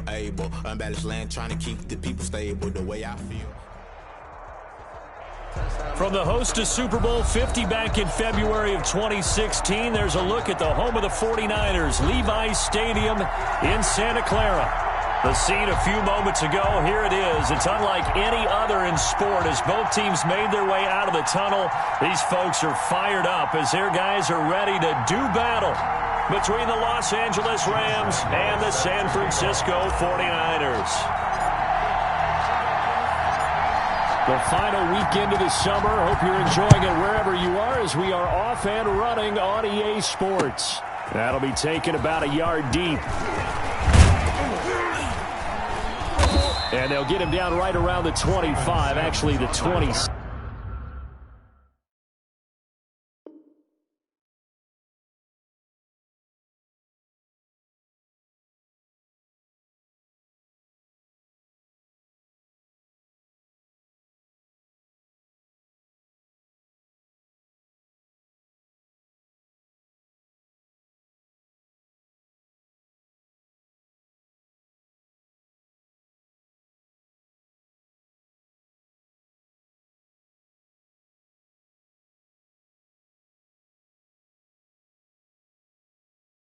able. Unbalanced land, trying to keep the people stable the way I feel. From the host to Super Bowl 50 back in February of 2016, there's a look at the home of the 49ers, Levi's Stadium in Santa Clara. The scene a few moments ago, here it is. It's unlike any other in sport as both teams made their way out of the tunnel. These folks are fired up as their guys are ready to do battle between the Los Angeles Rams and the San Francisco 49ers. The final weekend of the summer. Hope you're enjoying it wherever you are as we are off and running on EA Sports. That'll be taken about a yard deep. And they'll get him down right around the 25, actually the 20.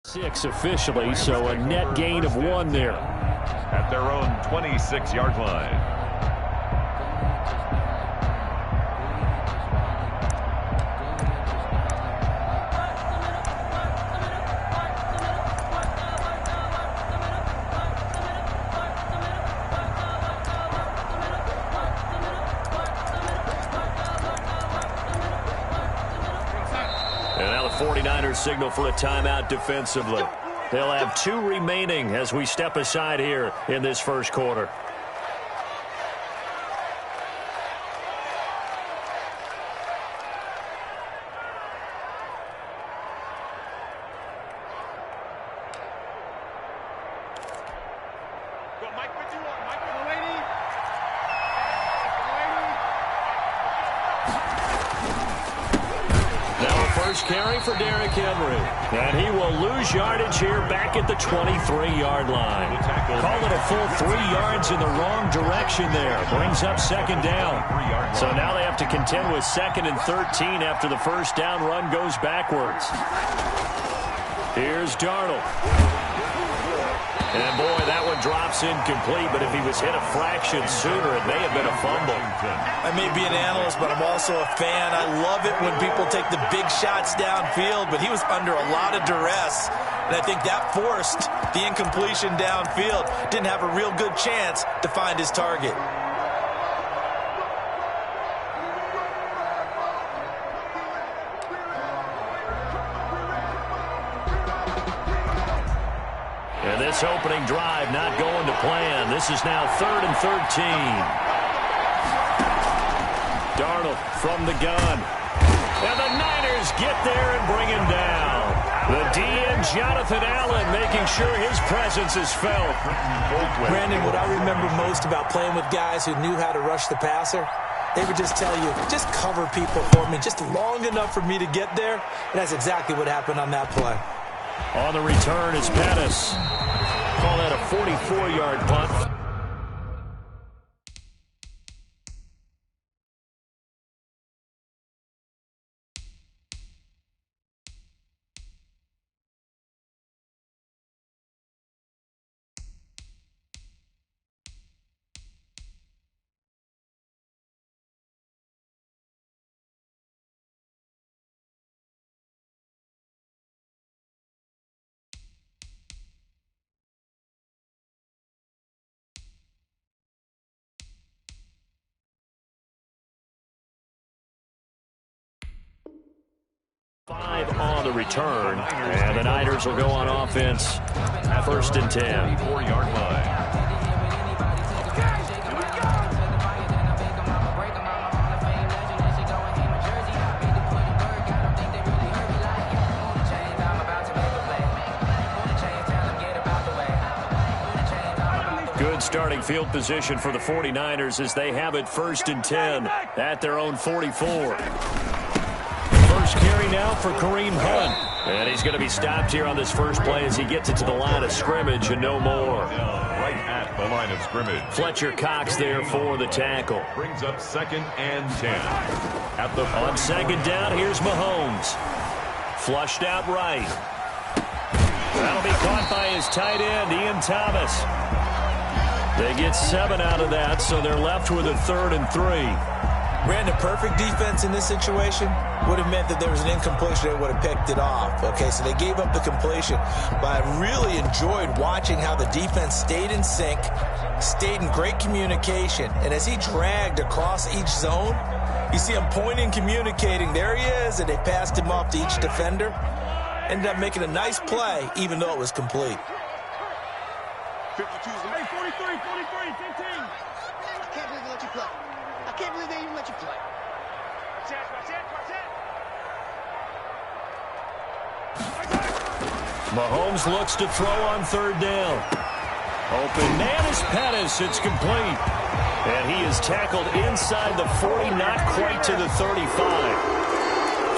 Six officially, so a net gain of 1 there. At their own 26-yard line. And now the 49ers signal for a timeout defensively. They'll have 2 remaining as we step aside here in this first quarter. Carry for Derrick Henry. And he will lose yardage here back at the 23-yard line. Call it a full 3 yards in the wrong direction there. Brings up second down. So now they have to contend with 2nd and 13 after the first down run goes backwards. Here's Darnold. And, boy, that one drops incomplete, but if he was hit a fraction sooner, it may have been a fumble. I may be an analyst, but I'm also a fan. I love it when people take the big shots downfield, but he was under a lot of duress, and I think that forced the incompletion downfield. Didn't have a real good chance to find his target. And this opening drive not going to plan. This is now 3rd and 13. Darnold from the gun. And the Niners get there and bring him down. The DN, Jonathan Allen, making sure his presence is felt. Brandon, what I remember most about playing with guys who knew how to rush the passer, they would just tell you, just cover people for me, just long enough for me to get there. And that's exactly what happened on that play. On the return is Pettis. Call that a 44-yard punt. Five on the return, and the Niners will go on offense. 1st and 10. 4-yard line. Good starting field position for the 49ers as they have it 1st and 10 at their own 44. First carry now for Kareem Hunt. And he's going to be stopped here on this first play as he gets it to the line of scrimmage and no more. Right the line of scrimmage. Fletcher Cox there for the tackle. Brings up 2nd and 10. At the On 2nd down, here's Mahomes. Flushed out right. That'll be caught by his tight end, Ian Thomas. They get 7 out of that, so they're left with a 3rd and 3. Brandon, perfect defense in this situation would have meant that there was an incompletion. They would have picked it off. Okay, so they gave up the completion. But I really enjoyed watching how the defense stayed in sync, stayed in great communication. And as he dragged across each zone, you see him pointing, communicating. There he is, and they passed him off to each defender. Ended up making a nice play, even though it was complete. 52. Hey, 43, 15. I can't believe they let you play. I can't believe they even let you play. Mahomes looks to throw on 3rd down. Open man is Pettis. It's complete. And he is tackled inside the 40, not quite to the 35.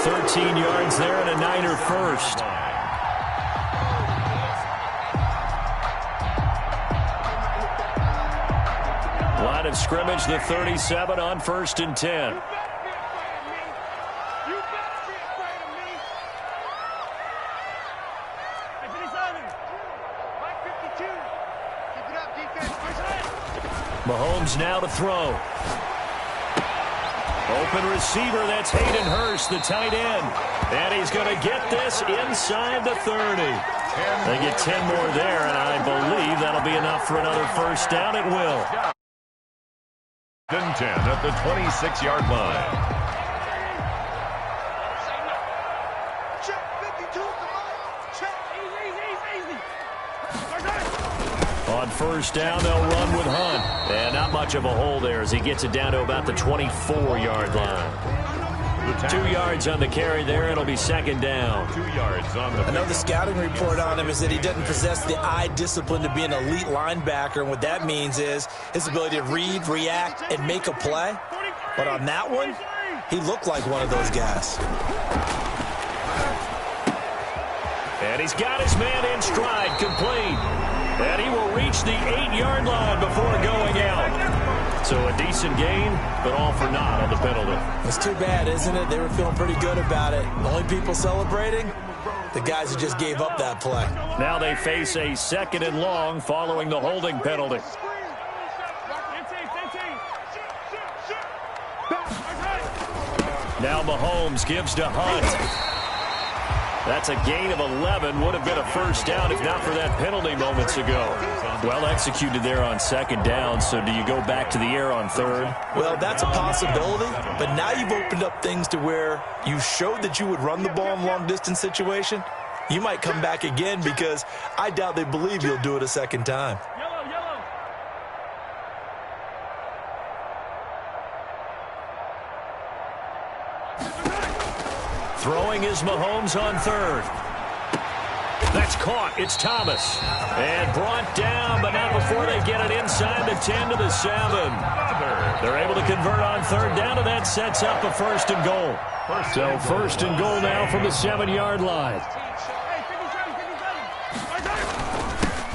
13 yards there and a Niner first. Line of scrimmage, the 37 on 1st and 10. Mahomes now to throw. Open receiver, that's Hayden Hurst, the tight end. And he's going to get this inside the 30. They get 10 more there, and I believe that'll be enough for another first down. It will. 10 at the 26-yard line. On 1st down, they'll run with Hunt. And not much of a hole there as he gets it down to about the 24-yard line. 2 yards on the carry there. It'll be 2nd down. 2 yards on the. I know the scouting report on him is that he doesn't possess the eye discipline to be an elite linebacker. And what that means is his ability to read, react, and make a play. But on that one, he looked like one of those guys. And he's got his man in stride, complete. And he will reach the 8-yard line before going out. So a decent gain, but all for naught on the penalty. It's too bad, isn't it? They were feeling pretty good about it. The only people celebrating, the guys who just gave up that play. Now they face a 2nd and long following the holding penalty. Now Mahomes gives to Hunt. That's a gain of 11. Would have been a first down if not for that penalty moments ago. Well executed there on 2nd down. So do you go back to the air on 3rd? Well, that's a possibility. But now you've opened up things to where you showed that you would run the ball in long-distance situation. You might come back again because I doubt they believe you'll do it a 2nd time. Throwing is Mahomes on 3rd. That's caught. It's Thomas. And brought down, but not before they get it inside the 10 to the 7. They're able to convert on 3rd down, and that sets up a 1st and goal. So 1st and goal now from the 7-yard line.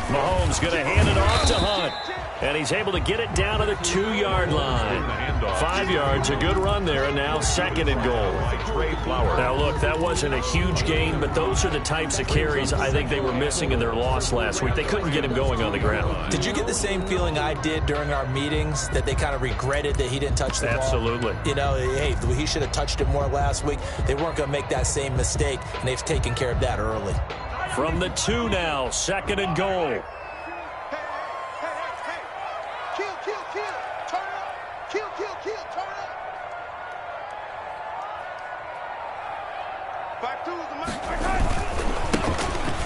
Mahomes going to hand it off to Hunt. And he's able to get it down to the 2-yard line. 5 yards, a good run there, and now 2nd and goal. Now, look, that wasn't a huge gain, but those are the types of carries I think they were missing in their loss last week. They couldn't get him going on the ground. Did you get the same feeling I did during our meetings, that they kind of regretted that he didn't touch the ball? Absolutely. You know, hey, he should have touched it more last week. They weren't going to make that same mistake, and they've taken care of that early. From the 2 now, 2nd and goal.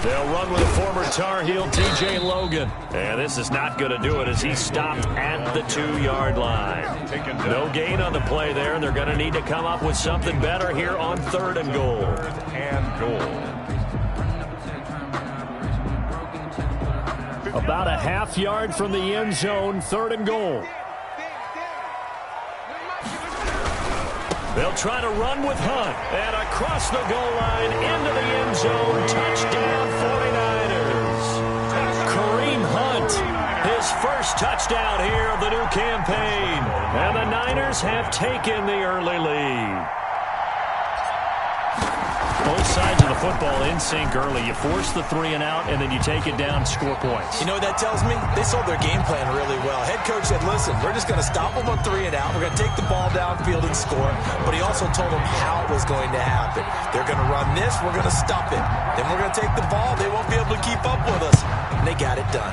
They'll run with a former Tar Heel, T.J. Logan. And this is not going to do it as he's stopped at the 2-yard line. No gain on the play there, and they're going to need to come up with something better here on 3rd and goal. About a half yard from the end zone, 3rd and goal. They'll try to run with Hunt. And across the goal line, into the end zone. Touchdown, 49ers. Kareem Hunt, his first touchdown here of the new campaign. And the Niners have taken the early lead. Both sides of the football in sync early. You force the 3 and out, and then you take it down and score points. You know what that tells me? They sold their game plan really well. Head coach said, listen, we're just going to stop them on 3 and out. We're going to take the ball downfield and score. But he also told them how it was going to happen. They're going to run this. We're going to stop it. Then we're going to take the ball. They won't be able to keep up with us. And they got it done.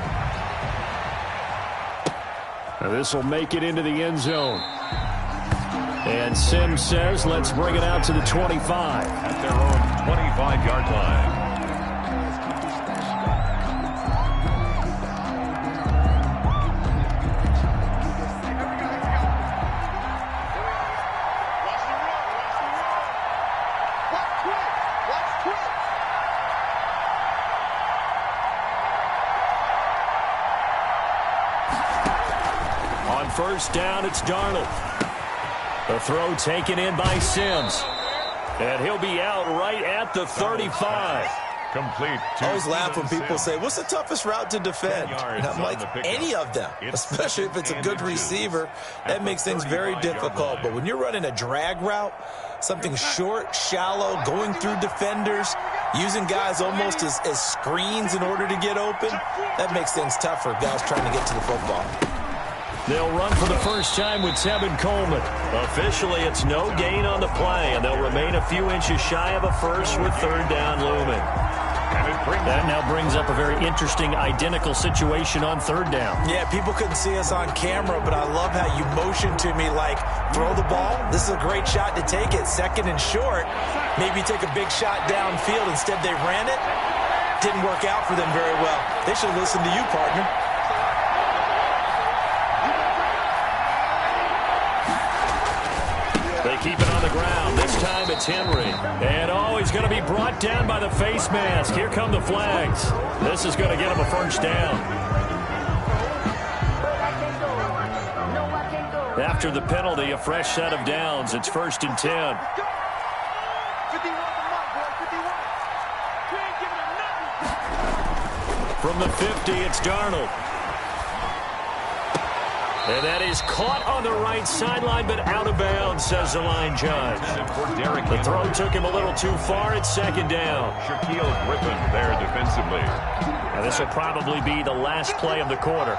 Now this will make it into the end zone. And Sims says, let's bring it out to the 25. At their own 25-yard line. On first down, it's Darnold. The throw taken in by Sims. And he'll be out right at the 35. Complete. I always laugh when people say, what's the toughest route to defend? And I'm like, any of them, especially if it's a good receiver. That makes things very difficult. But when you're running a drag route, something short, shallow, going through defenders, using guys almost as screens in order to get open, that makes things tough for guys trying to get to the football. They'll run for the first time with Tevin Coleman. Officially, it's no gain on the play, and they'll remain a few inches shy of a first with third down looming. That now brings up a very interesting identical situation on third down. Yeah, people couldn't see us on camera, but I love how you motioned to me like, throw the ball. This is a great shot to take it. Second and short. Maybe take a big shot downfield. Instead, they ran it. Didn't work out for them very well. They should listen to you, partner. They keep it on the ground. This time it's Henry. And, he's going to be brought down by the face mask. Here come the flags. This is going to get him a first down. After the penalty, a fresh set of downs. It's 1st and 10. From the 50, it's Darnold. And that is caught on the right sideline, but out of bounds, says the line judge. The throw took him a little too far. It's 2nd down. Shaquille Griffin there defensively. Now this will probably be the last play of the quarter.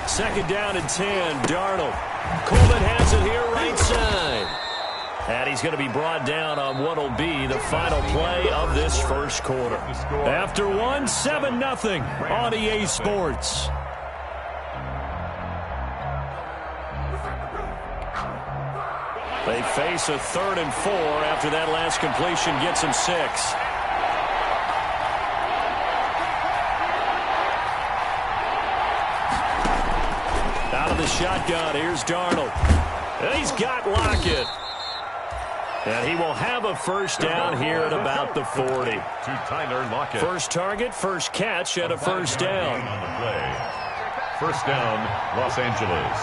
Second down and 10, Darnold. Coleman has it here right side. And he's going to be brought down on what will be the final play of this first quarter. After one, 7-0 on EA Sports. They face a 3rd and 4 after that last completion gets him 6. Out of the shotgun, here's Darnold. And he's got Lockett. And he will have a first down here at about the 40. To Tyler Lockett. First target, first catch, and a first down. On the play. First down, Los Angeles.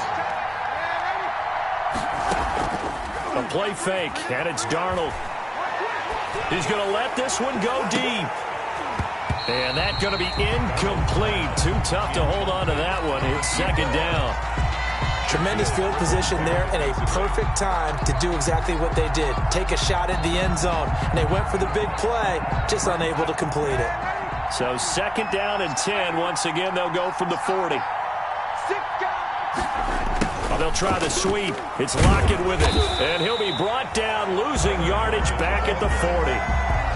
A play fake, and it's Darnold. He's going to let this one go deep. And that's going to be incomplete. Too tough to hold on to that one. It's 2nd down. Tremendous field position there and a perfect time to do exactly what they did. Take a shot at the end zone. And they went for the big play, just unable to complete it. So 2nd down and 10. Once again, they'll go from the 40. They'll try the sweep. It's Lockett with it. And he'll be brought down, losing yardage back at the 40.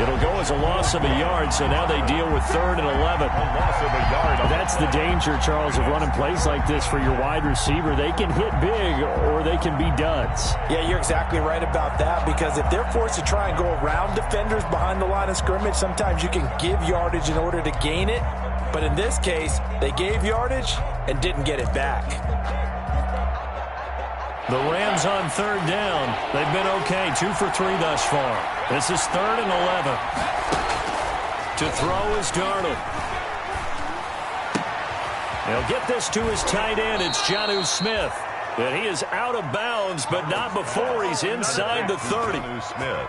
It'll go as a loss of a yard, so now they deal with 3rd and 11. A loss of a yard. That's the danger, Charles, of running plays like this for your wide receiver. They can hit big or they can be duds. Yeah, you're exactly right about that, because if they're forced to try and go around defenders behind the line of scrimmage, sometimes you can give yardage in order to gain it. But in this case, they gave yardage and didn't get it back. The Rams on 3rd down. They've been okay, 2 for 3 thus far. This is 3rd and 11. To throw is Darnold. He'll get this to his tight end. It's Jonnu Smith. And he is out of bounds, but not before he's inside the 30. Smith.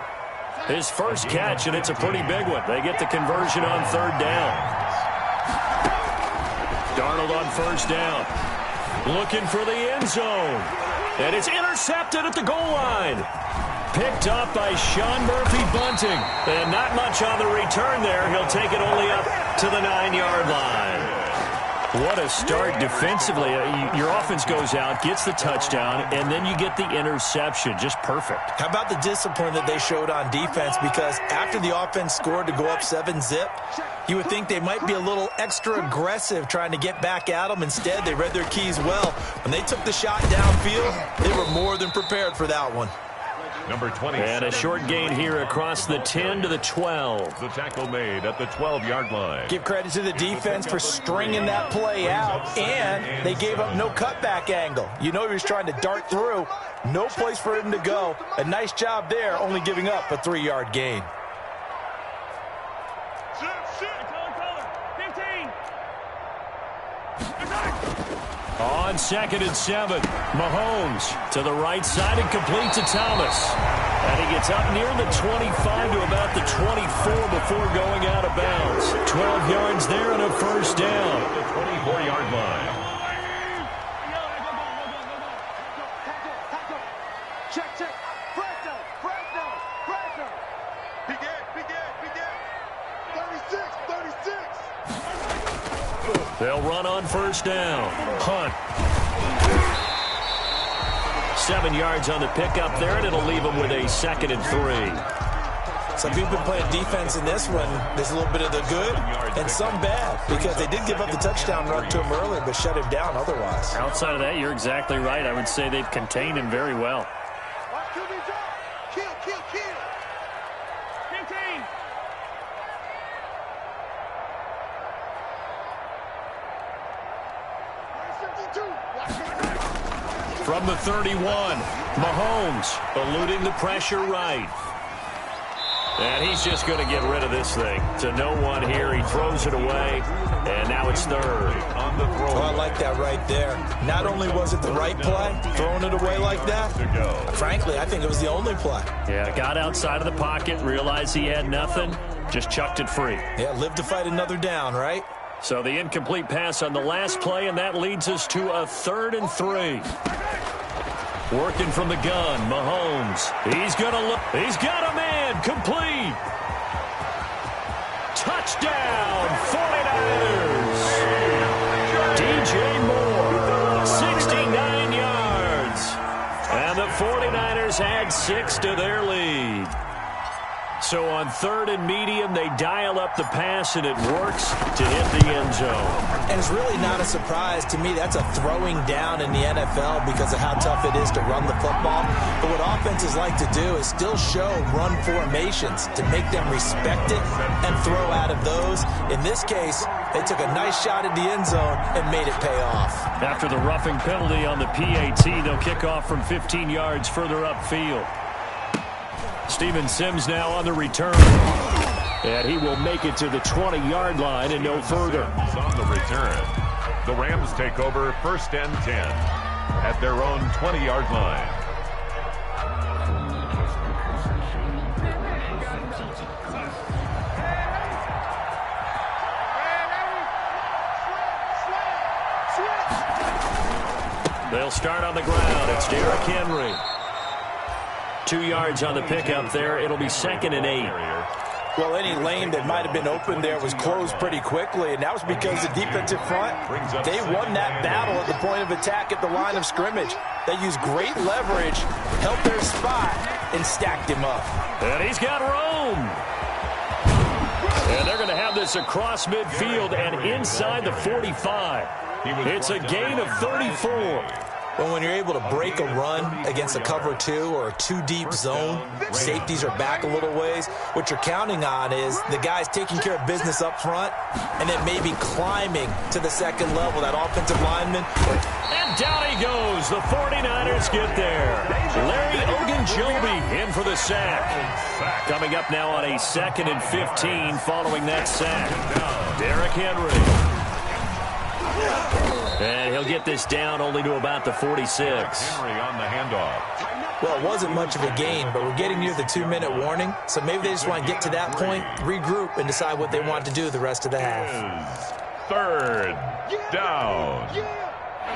His first catch, and it's a pretty big one. They get the conversion on third down. Darnold on first down. Looking for the end zone. And it's intercepted at the goal line. Picked up by Sean Murphy-Bunting. And not much on the return there. He'll take it only up to the 9-yard line. What a start defensively. Your offense goes out, gets the touchdown, and then you get the interception. Just perfect. How about the discipline that they showed on defense? Because after the offense scored to go up 7-zip, you would think they might be a little extra aggressive trying to get back at them. Instead, they read their keys well. When they took the shot downfield, they were more than prepared for that one. Number 20. And a short gain here across the 10 to the 12. The tackle made at the 12-yard line. Give credit to the defense for stringing that play out, and they gave up no cutback angle. You know he was trying to dart through. No place for him to go. A nice job there, only giving up a 3-yard gain. On 2nd and 7, Mahomes to the right side and complete to Thomas. And he gets up near the 25 to about the 24 before going out of bounds. 12 yards there and a first down. At the 24-yard line. Check. Fresno. Begin. 36. They'll run on first down. Hunt. 7 yards on the pickup there, and it'll leave them with a 2nd and 3. Some people been playing defense in this one. There's a little bit of the good and some bad, because they did give up the touchdown run to him earlier, but shut him down otherwise. Outside of that, you're exactly right. I would say they've contained him very well. Kill. 15. From the 31, Mahomes eluding the pressure right. And he's just going to get rid of this thing. To no one here. He throws it away, and now it's third. On the throw. Oh, I like that right there. Not only was it the right play, throwing it away like that, frankly, I think it was the only play. Yeah, got outside of the pocket, realized he had nothing, just chucked it free. Yeah, live to fight another down, right? So the incomplete pass on the last play, and that leads us to a 3rd and 3. Working from the gun, Mahomes. He's going to look. He's got a man. Complete. Touchdown, 49ers. DJ Moore, 69 yards. And the 49ers add 6 to their lead. So on 3rd and medium, they dial up the pass, and it works to hit the end zone. And it's really not a surprise to me. That's a throwing down in the NFL because of how tough it is to run the football. But what offenses like to do is still show run formations to make them respect it and throw out of those. In this case, they took a nice shot at the end zone and made it pay off. After the roughing penalty on the PAT, they'll kick off from 15 yards further upfield. Steven Sims now on the return. And he will make it to the 20-yard line and no further. On the return, the Rams take over 1st and 10 at their own 20-yard line. They'll start on the ground. It's Derrick Henry. 2 yards on the pickup there. It'll be 2nd and 8. Well, any lane that might have been open there was closed pretty quickly, and that was because the defensive front, they won that battle at the point of attack at the line of scrimmage. They used great leverage, held their spot, and stacked him up. And he's got room. And they're going to have this across midfield and inside the 45. It's a gain of 34. Well, when you're able to break a run against a cover 2 or a 2-deep zone, safeties are back a little ways. What you're counting on is the guys taking care of business up front and then maybe climbing to the second level, that offensive lineman. And down he goes. The 49ers get there. Larry Ogunjobi in for the sack. Coming up now on a 2nd and 15 following that sack. Derrick Henry. And he'll get this down only to about the 46. Henry on the handoff. Well, it wasn't much of a gain, but we're getting near the 2-minute warning, so maybe they just want to get to that point, regroup, and decide what they want to do the rest of the half. Third down.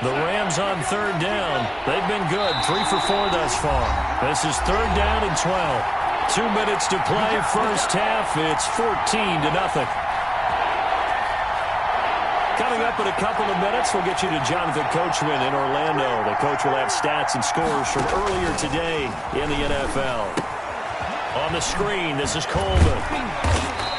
The Rams on third down. They've been good, 3 for 4 thus far. This is third down and 12. 2 minutes to play, first half. It's 14-0. Coming up in a couple of minutes, we'll get you to Jonathan Coachman in Orlando. The coach will have stats and scores from earlier today in the NFL. On the screen, this is Coleman.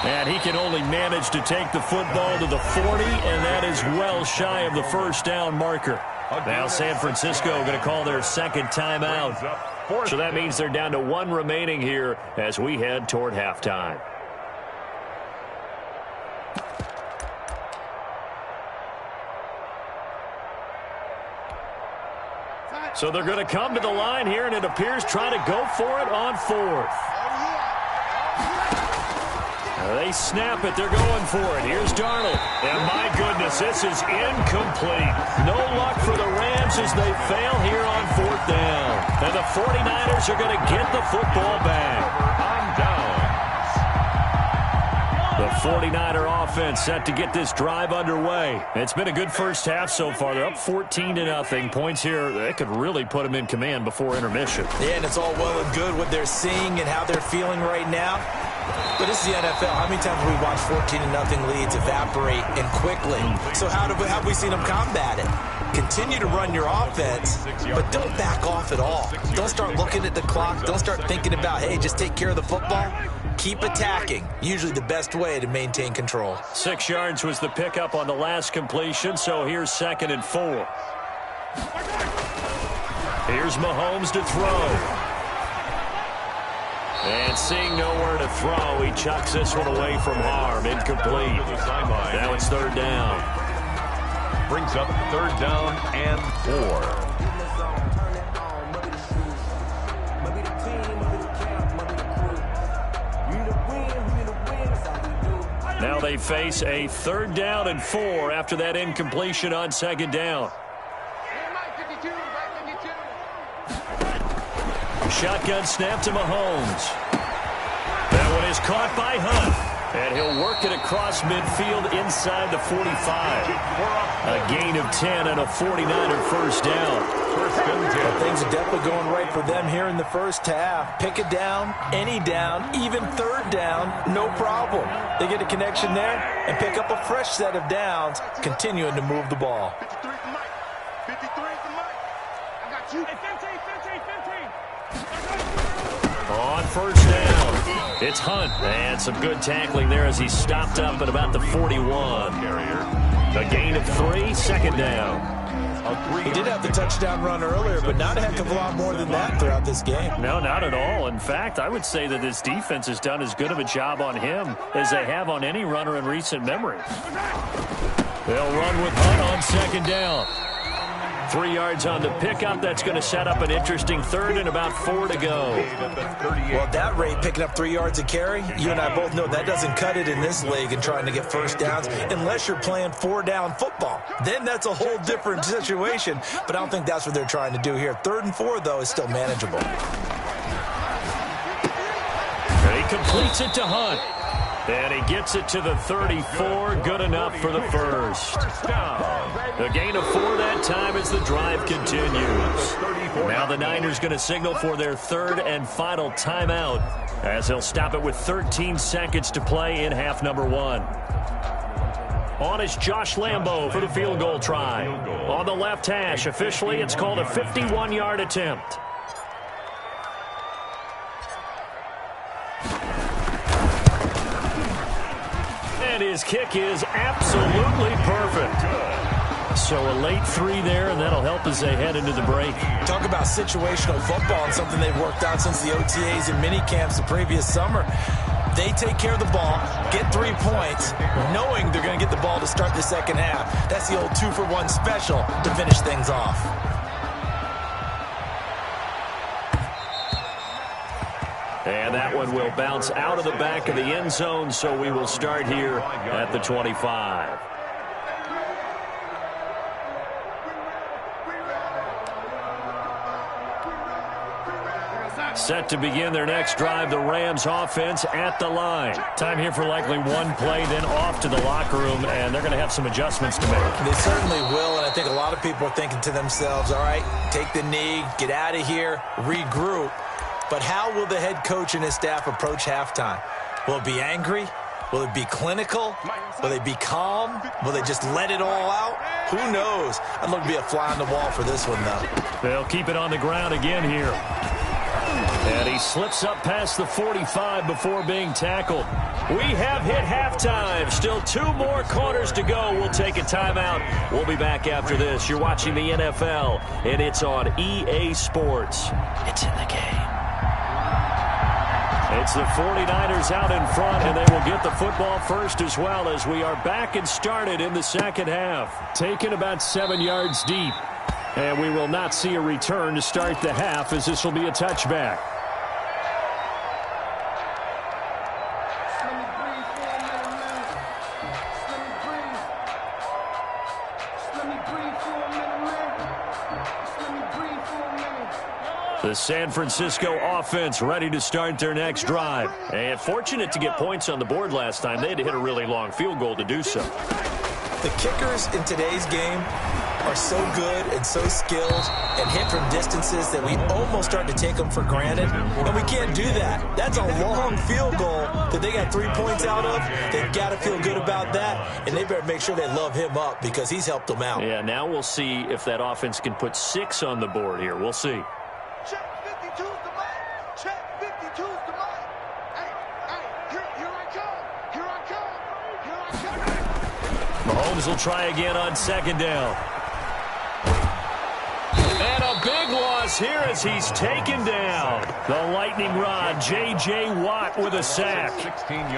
And he can only manage to take the football to the 40, and that is well shy of the first down marker. Now San Francisco going to call their second timeout. So that means they're down to 1 remaining here as we head toward halftime. So they're going to come to the line here, and it appears trying to go for it on 4th. They snap it. They're going for it. Here's Darnold. And my goodness, this is incomplete. No luck for the Rams as they fail here on 4th down. And the 49ers are going to get the football back. The 49er offense set to get this drive underway. It's been a good first half so far. They're up 14-0. Points here, they could really put them in command before intermission. Yeah, and it's all well and good what they're seeing and how they're feeling right now. But this is the NFL. How many times have we watched 14-0 leads evaporate and quickly? So how have we seen them combat it? Continue to run your offense, but don't back off at all. Don't start looking at the clock. Don't start thinking about, hey, just take care of the football. Keep attacking. Usually the best way to maintain control. 6 yards was the pickup on the last completion, so here's 2nd and 4. Here's Mahomes to throw. And seeing nowhere to throw, he chucks this one away from harm. Incomplete. Now it's 3rd down. Brings up 3rd down and 4. Now they face a 3rd down and 4 after that incompletion on 2nd down. Shotgun snap to Mahomes. That one is caught by Hunt. And he'll work it across midfield inside the 45. A gain of 10 and a 49er first down. Well, things are definitely going right for them here in the first half. Pick it down, any down, even 3rd down, no problem. They get a connection there and pick up a fresh set of downs, continuing to move the ball. 53 for Mike. 53 for Mike. I got you. Hey, 15. On first down, it's Hunt. And some good tackling there as he stopped up at about the 41. A gain of 3, 2nd down. He did have the touchdown run earlier, but not a heck of a lot more than that throughout this game. No, not at all. In fact, I would say that this defense has done as good of a job on him as they have on any runner in recent memory. They'll run with Hunt on 2nd down. 3 yards on the pickup. That's going to set up an interesting 3rd and about 4 to go. Well, at that rate, picking up 3 yards a carry, you and I both know that doesn't cut it in this league and trying to get first downs unless you're playing 4-down football. Then that's a whole different situation, but I don't think that's what they're trying to do here. 3rd and 4, though, is still manageable. He completes it to Hunt. And he gets it to the 34. Good enough for the first. A gain of 4 that time as the drive continues. Now the Niners going to signal for their 3rd and final timeout as they'll stop it with 13 seconds to play in half number 1. On is Josh Lambo for the field goal try. On the left hash, officially it's called a 51-yard attempt. And his kick is absolutely perfect. So a late 3 there, and that'll help as they head into the break. Talk about situational football and something they've worked out since the OTAs and mini camps the previous summer. They take care of the ball, get 3 points, knowing they're going to get the ball to start the second half. That's the old 2-for-1 special to finish things off. And that one will bounce out of the back of the end zone, so we will start here at the 25. Set to begin their next drive, the Rams offense at the line. Time here for likely one play, then off to the locker room, and they're going to have some adjustments to make. They certainly will, and I think a lot of people are thinking to themselves, all right, take the knee, get out of here, regroup. But how will the head coach and his staff approach halftime? Will it be angry? Will it be clinical? Will they be calm? Will they just let it all out? Who knows? I'd love to be a fly on the wall for this one, though. They'll keep it on the ground again here. And he slips up past the 45 before being tackled. We have hit halftime. Still 2 more quarters to go. We'll take a timeout. We'll be back after this. You're watching the NFL, and it's on EA Sports. It's in the game. It's the 49ers out in front, and they will get the football first as well as we are back and started in the second half. Taken about 7 yards deep. And we will not see a return to start the half as this will be a touchback. The San Francisco offense ready to start their next drive. And fortunate to get points on the board last time. They had to hit a really long field goal to do so. The kickers in today's game are so good and so skilled and hit from distances that we almost start to take them for granted. And we can't do that. That's a long field goal that they got 3 points out of. They've got to feel good about that, and they better make sure they love him up because he's helped them out. Yeah, now we'll see if that offense can put 6 on the board here. We'll see. Check 52's the mic. Check 52's the mic. Hey, here I come. Here I come. Here I come. Mahomes will try again on second down. And a big loss here as he's taken down. The lightning rod, J.J. Watt with a sack.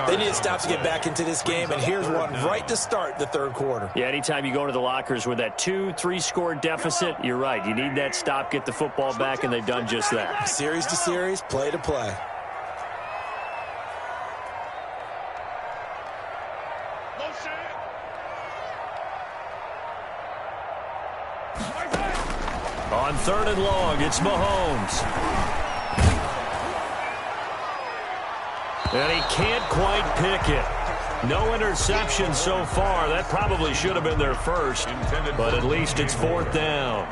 They need to stop to get back into this game, and here's one right to start the third quarter. Yeah, anytime you go to the lockers with that 2-3 score deficit, you're right. You need that stop, get the football back, and they've done just that. Series to series, play to play. On third and long, it's Mahomes. And he can't quite pick it. No interception so far. That probably should have been their first, but at least it's fourth down.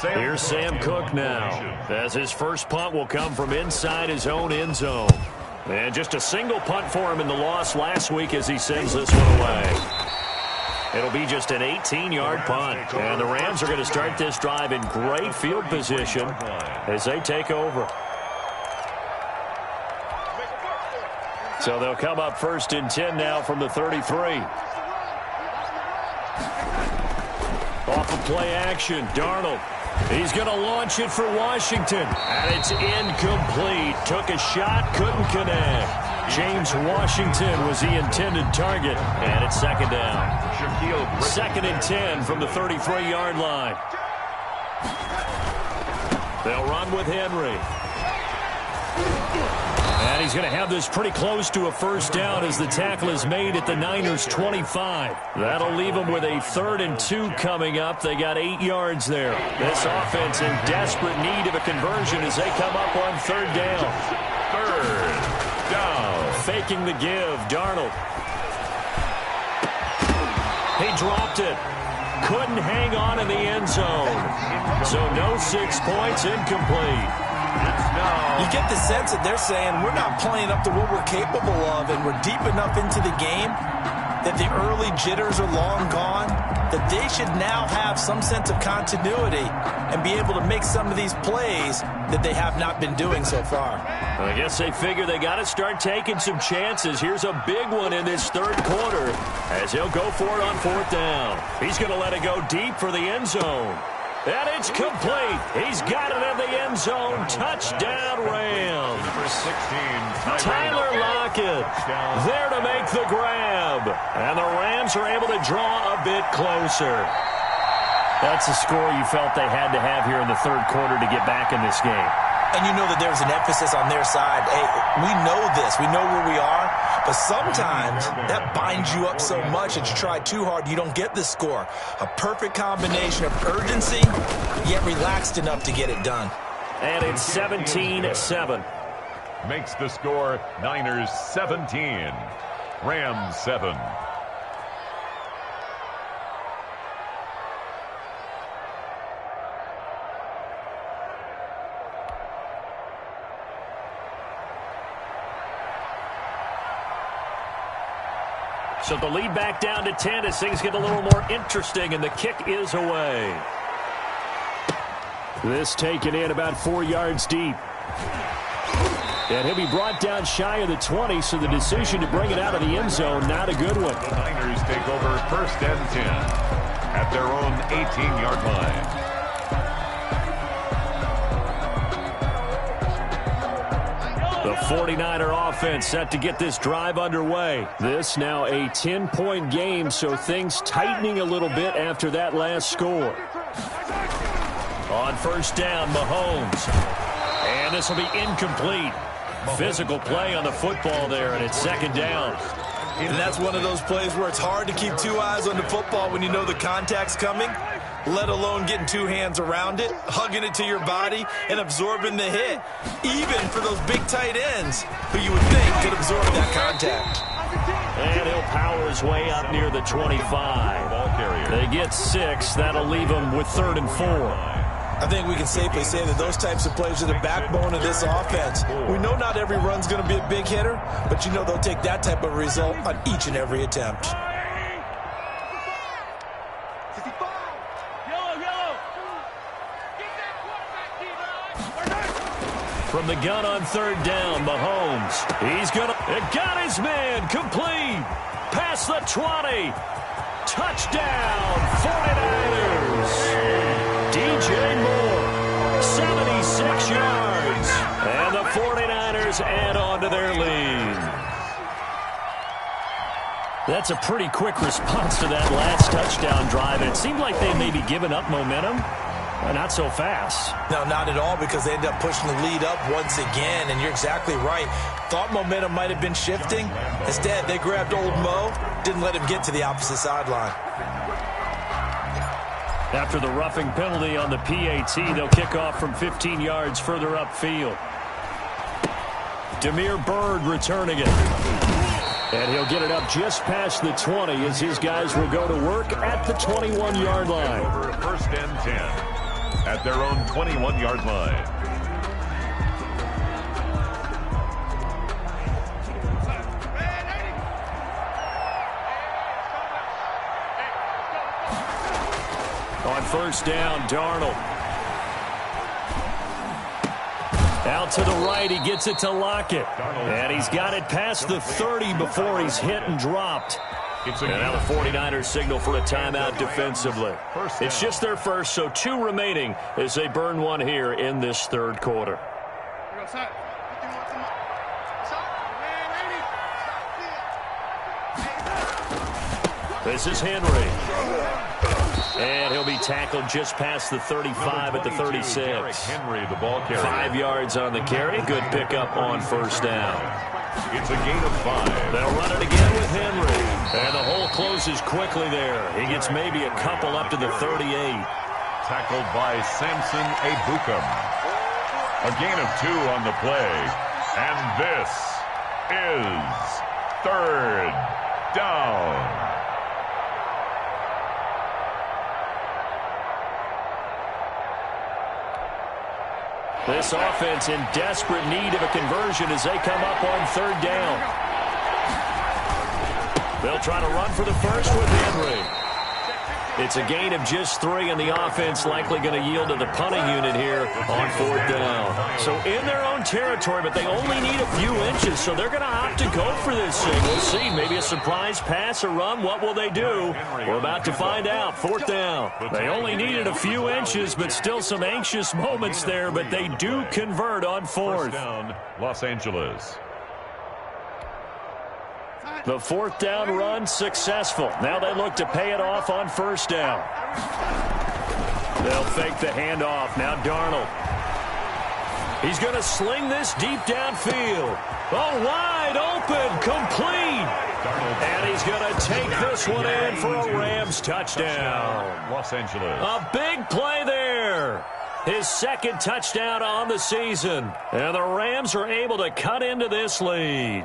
Here's Sam Cook now, as his first punt will come from inside his own end zone. And just a single punt for him in the loss last week as he sends this one away. It'll be just an 18-yard punt. And the Rams are going to start this drive in great field position as they take over. So they'll come up first and 10 now from the 33. Off of play action, Darnold. He's going to launch it for Washington. And it's incomplete. Took a shot, couldn't connect. James Washington was the intended target. And it's second down. Second and 10 from the 33-yard line. They'll run with Henry. And he's going to have this pretty close to a first down as the tackle is made at the Niners' 25. That'll leave them with a 3rd and 2 coming up. They got 8 yards there. This offense in desperate need of a conversion as they come up on third down. Third down. Faking the give, Darnold. He dropped it. Couldn't hang on in the end zone. So no 6 points, incomplete. You get the sense that they're saying we're not playing up to what we're capable of, and we're deep enough into the game that the early jitters are long gone, that they should now have some sense of continuity and be able to make some of these plays that they have not been doing so far. I guess they figure they got to start taking some chances. Here's a big one in this third quarter as he'll go for it on fourth down. He's going to let it go deep for the end zone. And it's complete. He's got it in the end zone. Touchdown, Rams. Number 16, Tyler Lockett there to make the grab. And the Rams are able to draw a bit closer. That's a score you felt they had to have here in the third quarter to get back in this game. And you know that there's an emphasis on their side. Hey, we know this. We know where we are. But sometimes that binds you up so much that you try too hard, you don't get the score. A perfect combination of urgency, yet relaxed enough to get it done. and it's 17-7. Makes the score Niners 17, Rams 7. So the lead back down to 10 as things get a little more interesting, and the kick is away. This taken in about 4 yards deep. And he'll be brought down shy of the 20, so the decision to bring it out of the end zone, not a good one. The Niners take over 1st and 10 at their own 18-yard line. The 49er offense set to get this drive underway. This now a 10-point game, so things tightening a little bit after that last score. On 1st down, Mahomes. And this will be incomplete. Physical play on the football there, and it's 2nd down. And that's one of those plays where it's hard to keep 2 eyes on the football when you know the contact's coming, let alone getting 2 hands around it, hugging it to your body, and absorbing the hit, even for those big tight ends who you would think could absorb that contact. And he'll power his way up near the 25. Ball carrier. They get 6. That'll leave them with 3rd and 4. I think we can safely say that those types of plays are the backbone of this offense. We know not every run's going to be a big hitter, but you know they'll take that type of result on each and every attempt. From the gun on 3rd down, Mahomes. He's going to... It got his man complete. Past the 20. Touchdown, 49ers. DJ Moore, 76 yards. And the 49ers add on to their lead. That's a pretty quick response to that last touchdown drive. And it seemed like they may be giving up momentum. Not so fast. No, not at all, because they end up pushing the lead up once again. And you're exactly right. Thought momentum might have been shifting. Instead, they grabbed old Mo, didn't let him get to the opposite sideline. After the roughing penalty on the PAT, they'll kick off from 15 yards further upfield. Damiere Byrd returning it. And he'll get it up just past the 20 as his guys will go to work at the 21-yard line. Over 1st and 10 at their own 21-yard line. On 1st down, Darnold. Out to the right, he gets it to Lockett. And he's got it past the 30 before he's hit and dropped. And now the 49ers signal for a timeout defensively. It's just their first, so 2 remaining as they burn one here in this 3rd quarter. This is Henry. And he'll be tackled just past the 35 at the 36. Henry, the ball carrier. 5 yards on the carry. Good pickup on 1st down. It's a gain of 5. They'll run it again with Henry. And the hole closes quickly there. He gets maybe a couple up to the 38. Tackled by Samson Ebukam. A gain of 2 on the play. And this is 3rd down. This offense in desperate need of a conversion as they come up on 3rd down. They'll try to run for the first with Henry. It's a gain of just 3, and the offense likely going to yield to the punting unit here on 4th down. So in their own territory, but they only need a few inches, so they're going to opt to go for this thing. We'll see. Maybe a surprise pass or run. What will they do? We're about to find out. 4th down. They only needed a few inches, but still some anxious moments there, but they do convert on 4th. 1st down, Los Angeles. The 4th down run successful. Now they look to pay it off on 1st down. They'll fake the handoff. Now Darnold. He's going to sling this deep downfield. Oh, wide open, complete. And he's going to take this one in for a Rams touchdown. Los Angeles. A big play there. His second touchdown on the season. And the Rams are able to cut into this lead.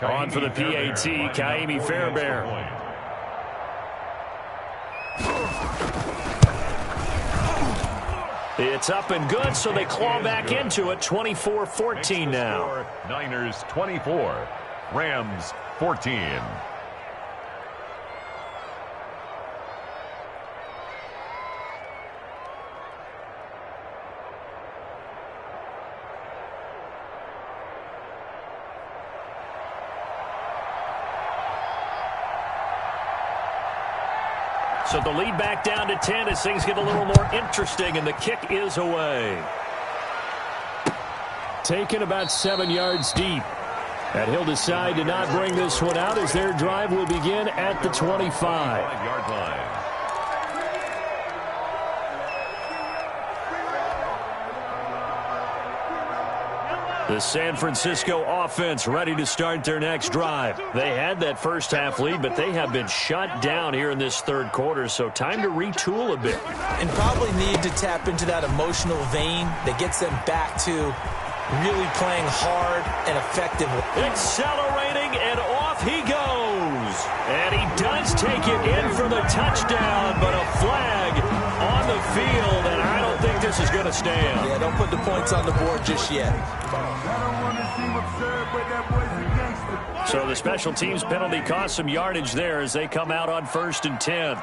On for the PAT, Kaimi Fairbairn. It's up and good, so they claw back into it. 24-14 now. Niners 24, Rams 14. So the lead back down to 10 as things get a little more interesting, and the kick is away. Taken about 7 yards deep. And he'll decide to not bring this one out as their drive will begin at the 25-yard line. The San Francisco offense ready to start their next drive. They had that first half lead, but they have been shut down here in this third quarter, so time to retool a bit. And probably need to tap into that emotional vein that gets them back to really playing hard and effectively. Accelerating, and off he goes. And he does take it in for the touchdown, but a flag on the field, and I don't think this is going to stand. Yeah, don't put the points on the board just yet. So the special teams penalty cost some yardage there as they come out on 1st and 10.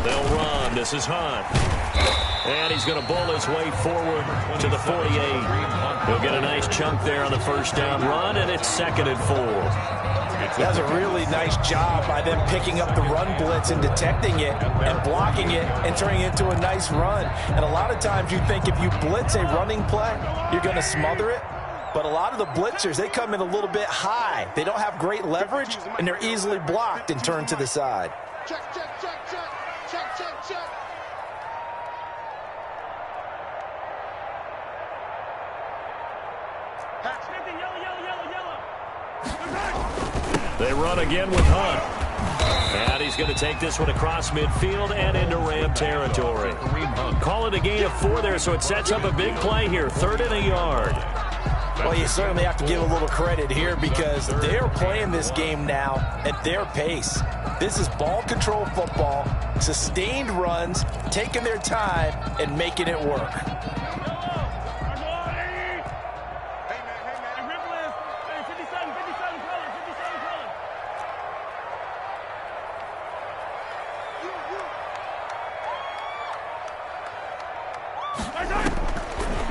They'll run. This is Hunt. And he's going to bowl his way forward to the 48. He'll get a nice chunk there on the first down run, and it's 2nd and 4. That's a really nice job by them picking up the run blitz and detecting it and blocking it and turning it into a nice run. And a lot of times you think if you blitz a running play, you're going to smother it. But a lot of the blitzers, they come in a little bit high. They don't have great leverage, and they're easily blocked and turned to the side. Check, check, check, check, check, check, check. They run again with Hunt. And he's going to take this one across midfield and into Ram territory. Call it a gain of 4 there, so it sets up a big play here. 3rd and a yard. Well, you certainly have to give a little credit here because they're playing this game now at their pace. This is ball control football, sustained runs, taking their time, and making it work.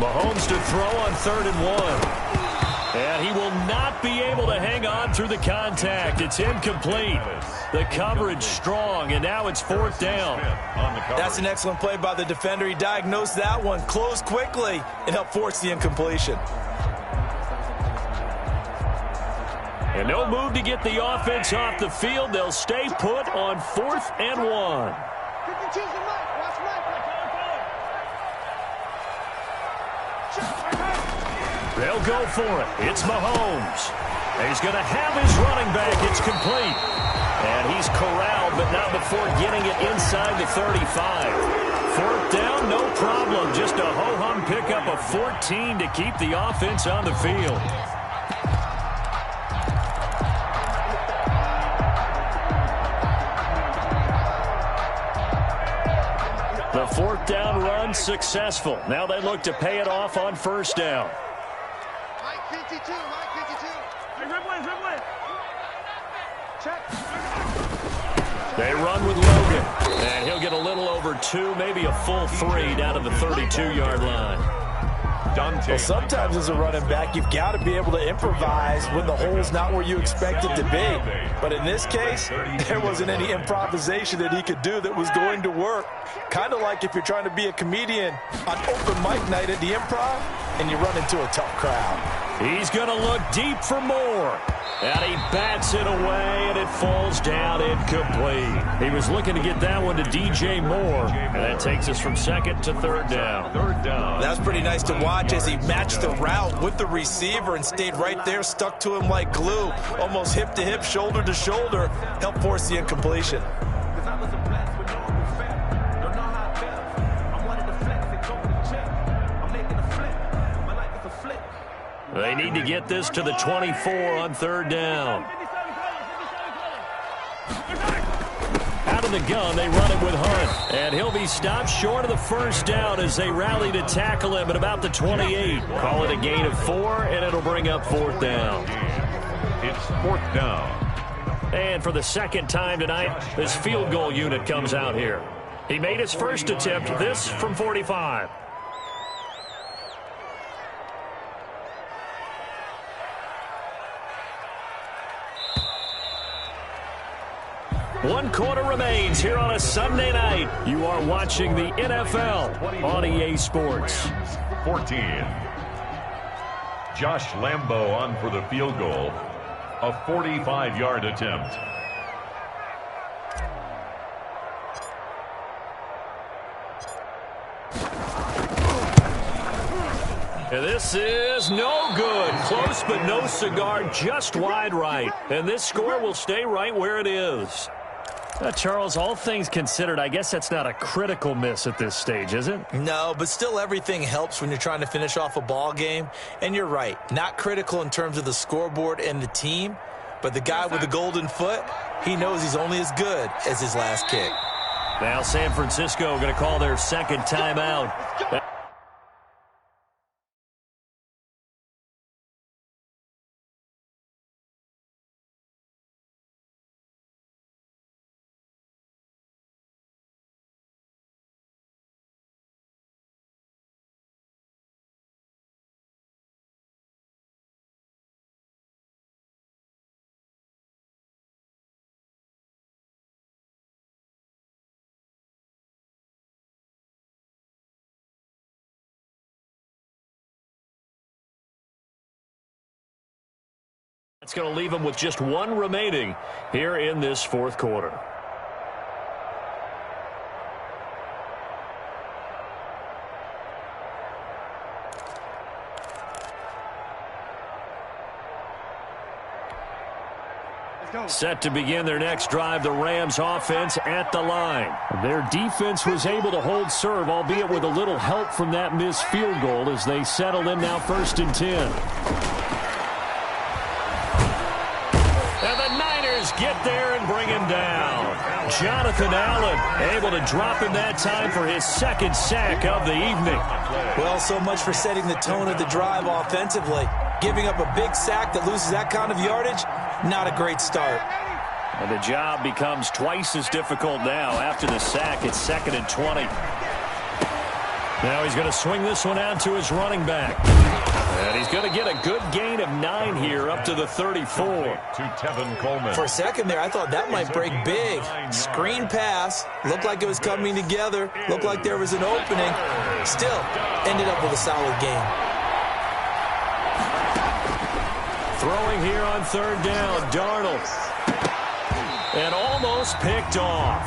Mahomes to throw on 3rd and 1. And he will not be able to hang on through the contact. It's incomplete. The coverage strong, and now it's 4th down. That's an excellent play by the defender. He diagnosed that one, closed quickly, and helped force the incompletion. And no move to get the offense off the field. They'll stay put on 4th and 1. 52's the mic. Watch Mike. They'll go for it. It's Mahomes. He's going to have his running back. It's complete. And he's corralled, but not before getting it inside the 35. 4th down, no problem. Just a ho-hum pickup of 14 to keep the offense on the field. The 4th down run successful. Now they look to pay it off on 1st down. Mike 52, Mike 52. Hey, check. They run with Logan. And he'll get a little over 2, maybe a full 3 down to the 32-yard line. Well, sometimes as a running back, you've got to be able to improvise when the hole's not where you expect it to be. But in this case, there wasn't any improvisation that he could do that was going to work. Kind of like if you're trying to be a comedian on open mic night at the Improv and you run into a tough crowd. He's going to look deep for more. And he bats it away, and it falls down incomplete. He was looking to get that one to DJ Moore. And that takes us from second to third down. That's pretty nice to watch as he matched the route with the receiver and stayed right there, stuck to him like glue, almost hip to hip, shoulder to shoulder, helped force the incompletion. They need to get this to the 24 on third down. Out of the gun, they run it with Hunt. And he'll be stopped short of the first down as they rally to tackle him at about the 28. Call it a gain of 4, and it'll bring up fourth down. It's fourth down. And for the second time tonight, this field goal unit comes out here. He made his first attempt, this from 45. One quarter remains here on a Sunday night. You are watching the NFL on EA Sports. 14. Josh Lambo on for the field goal. A 45-yard attempt. And this is no good. Close but no cigar, just wide right. And this score will stay right where it is. Charles, all things considered, I guess that's not a critical miss at this stage, is it? No, but still everything helps when you're trying to finish off a ball game. And you're right, not critical in terms of the scoreboard and the team, but the guy with the golden foot, he knows he's only as good as his last kick. Now San Francisco going to call their second timeout. It's going to leave them with just one remaining here in this fourth quarter. Set to begin their next drive, the Rams offense at the line. Their defense was able to hold serve, albeit with a little help from that missed field goal as they settle in now 1st and 10. Get there and bring him down. Jonathan Allen able to drop him that time for his second sack of the evening. Well, so much for setting the tone of the drive offensively. Giving up a big sack that loses that kind of yardage, not a great start. And the job becomes twice as difficult now after the sack. It's 2nd and 20. Now he's going to swing this one out to his running back. And he's going to get a good gain of 9 here up to the 34. To Tevin Coleman. For a second there, I thought that might break big. Screen pass. Looked like it was coming together. Looked like there was an opening. Still, ended up with a solid game. Throwing here on 3rd down, Darnold. And almost picked off.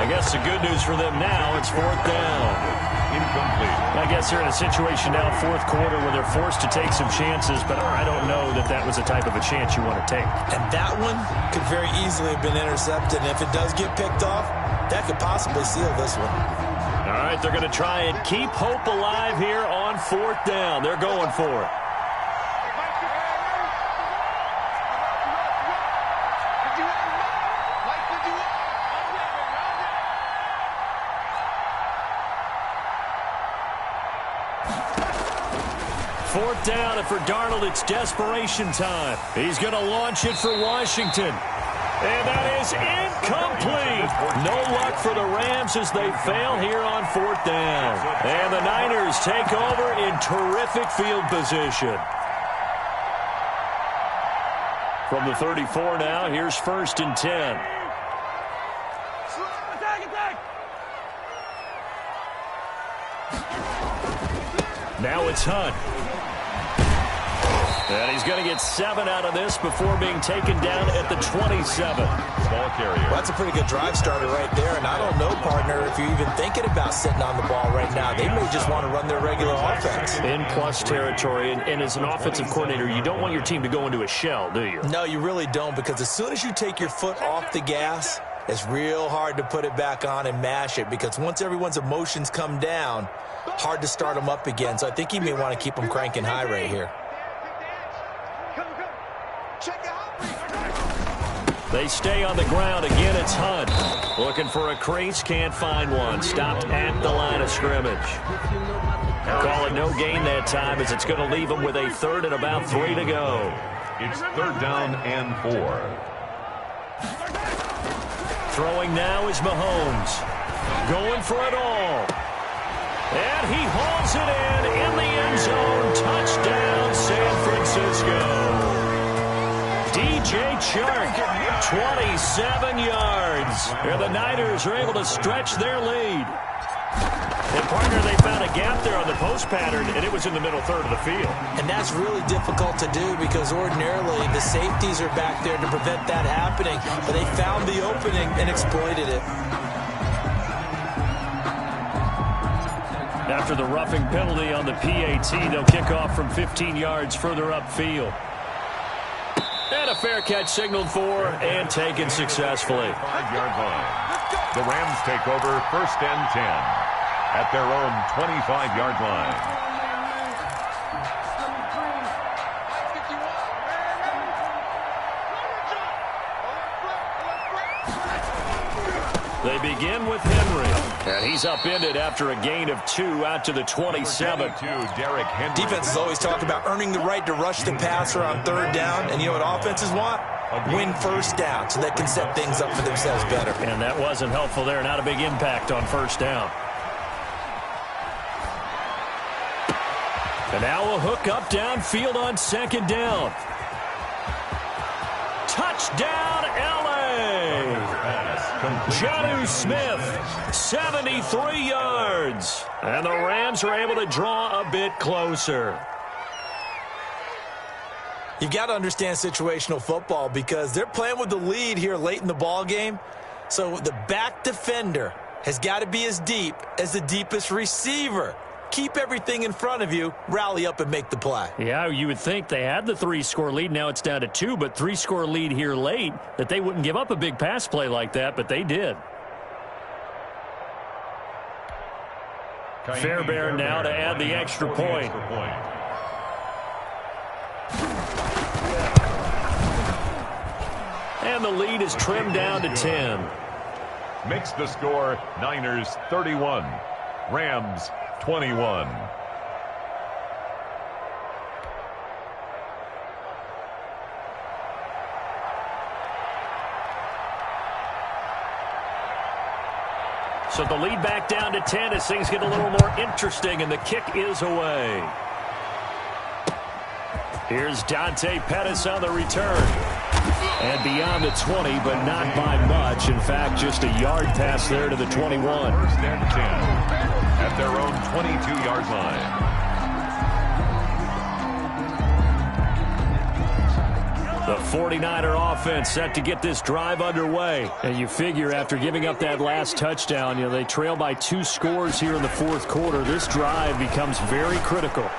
I guess the good news for them now, it's 4th down. Incomplete. I guess they're in a situation now, 4th quarter, where they're forced to take some chances, but I don't know that that was the type of a chance you want to take. And that one could very easily have been intercepted, and if it does get picked off, that could possibly seal this one. All right, they're going to try and keep hope alive here on 4th down. They're going for it. Fourth down, and for Darnold, it's desperation time. He's going to launch it for Washington. And that is incomplete. No luck for the Rams as they fail here on 4th down. And the Niners take over in terrific field position. From the 34 now, here's 1st and 10. Now it's Hunt. And he's going to get 7 out of this before being taken down at the 27. Ball carrier. Well, that's a pretty good drive starter right there. And I don't know, partner, if you're even thinking about sitting on the ball right now. They may just want to run their regular offense. In plus territory. And as an offensive coordinator, you don't want your team to go into a shell, do you? No, you really don't, because as soon as you take your foot off the gas, it's real hard to put it back on and mash it, because once everyone's emotions come down, hard to start them up again. So I think he may want to keep them cranking high right here. They stay on the ground. Again, it's Hunt. Looking for a crease, can't find one. Stopped at the line of scrimmage. Call it no gain that time, as it's going to leave him with a 3rd and about 3 to go. It's 3rd down and 4. Throwing now is Mahomes. Going for it all. And he hauls it in the end zone. Touchdown, San Francisco. DJ Chark, 27 yards. And the Niners are able to stretch their lead. And, partner, they found a gap there on the post pattern, and it was in the middle third of the field. And that's really difficult to do, because ordinarily the safeties are back there to prevent that happening. But they found the opening and exploited it. After the roughing penalty on the PAT, they'll kick off from 15 yards further upfield. And a fair catch signaled for and taken successfully. 5-yard line. The Rams take over 1st and 10 at their own 25-yard line. They begin with Henry. And he's upended after a gain of 2 out to the 27. Derrick Henry. Defenses always talk about earning the right to rush the passer on 3rd down. And you know what offenses want? Win 1st down, so they can set things up for themselves better. And that wasn't helpful there. Not a big impact on 1st down. And now a hook up downfield on 2nd down. Touchdown, L.A. Jonnu Smith, 73 yards. And the Rams are able to draw a bit closer. You've got to understand situational football, because they're playing with the lead here late in the ball game. So the back defender has got to be as deep as the deepest receiver. Keep everything in front of you, rally up and make the play. Yeah, you would think they had the 3-score lead. Now it's down to 2, but 3-score lead here late, that they wouldn't give up a big pass play like that, but they did. Fairbairn now to add the extra point. And the lead is trimmed down to 10. Makes the score Niners 31, Rams 21. So the lead back down to 10 as things get a little more interesting, and the kick is away. Here's Dante Pettis on the return. And beyond the 20, but not by much. In fact, just a yard pass there to the 21. 1st and 10 at their own 22-yard line. The 49er offense set to get this drive underway. And you figure after giving up that last touchdown, you know, they trail by 2 scores here in the 4th quarter. This drive becomes very critical.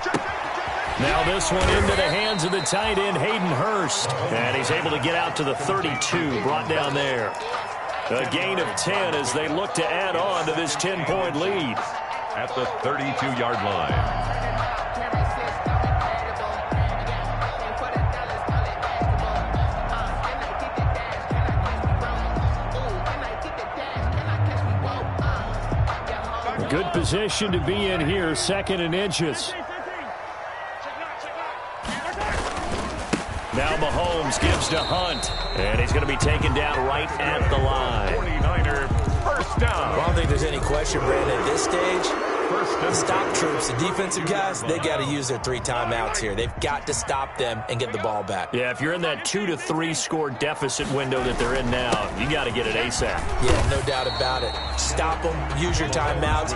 Now this one into the hands of the tight end, Hayden Hurst. And he's able to get out to the 32, brought down there. A gain of 10 as they look to add on to this 10-point lead. At the 32-yard line. Good position to be in here, 2nd and inches. Now Mahomes gives to Hunt, and he's going to be taken down right at the line. 49er first down. I don't think there's any question, Brandon, at this stage, First and Stop troops, the defensive guys, they got to use their 3 timeouts here. They've got to stop them and get the ball back. Yeah, if you're in that 2 to 3 score deficit window that they're in now, you got to get it ASAP. Yeah, no doubt about it. Stop them, use your timeouts.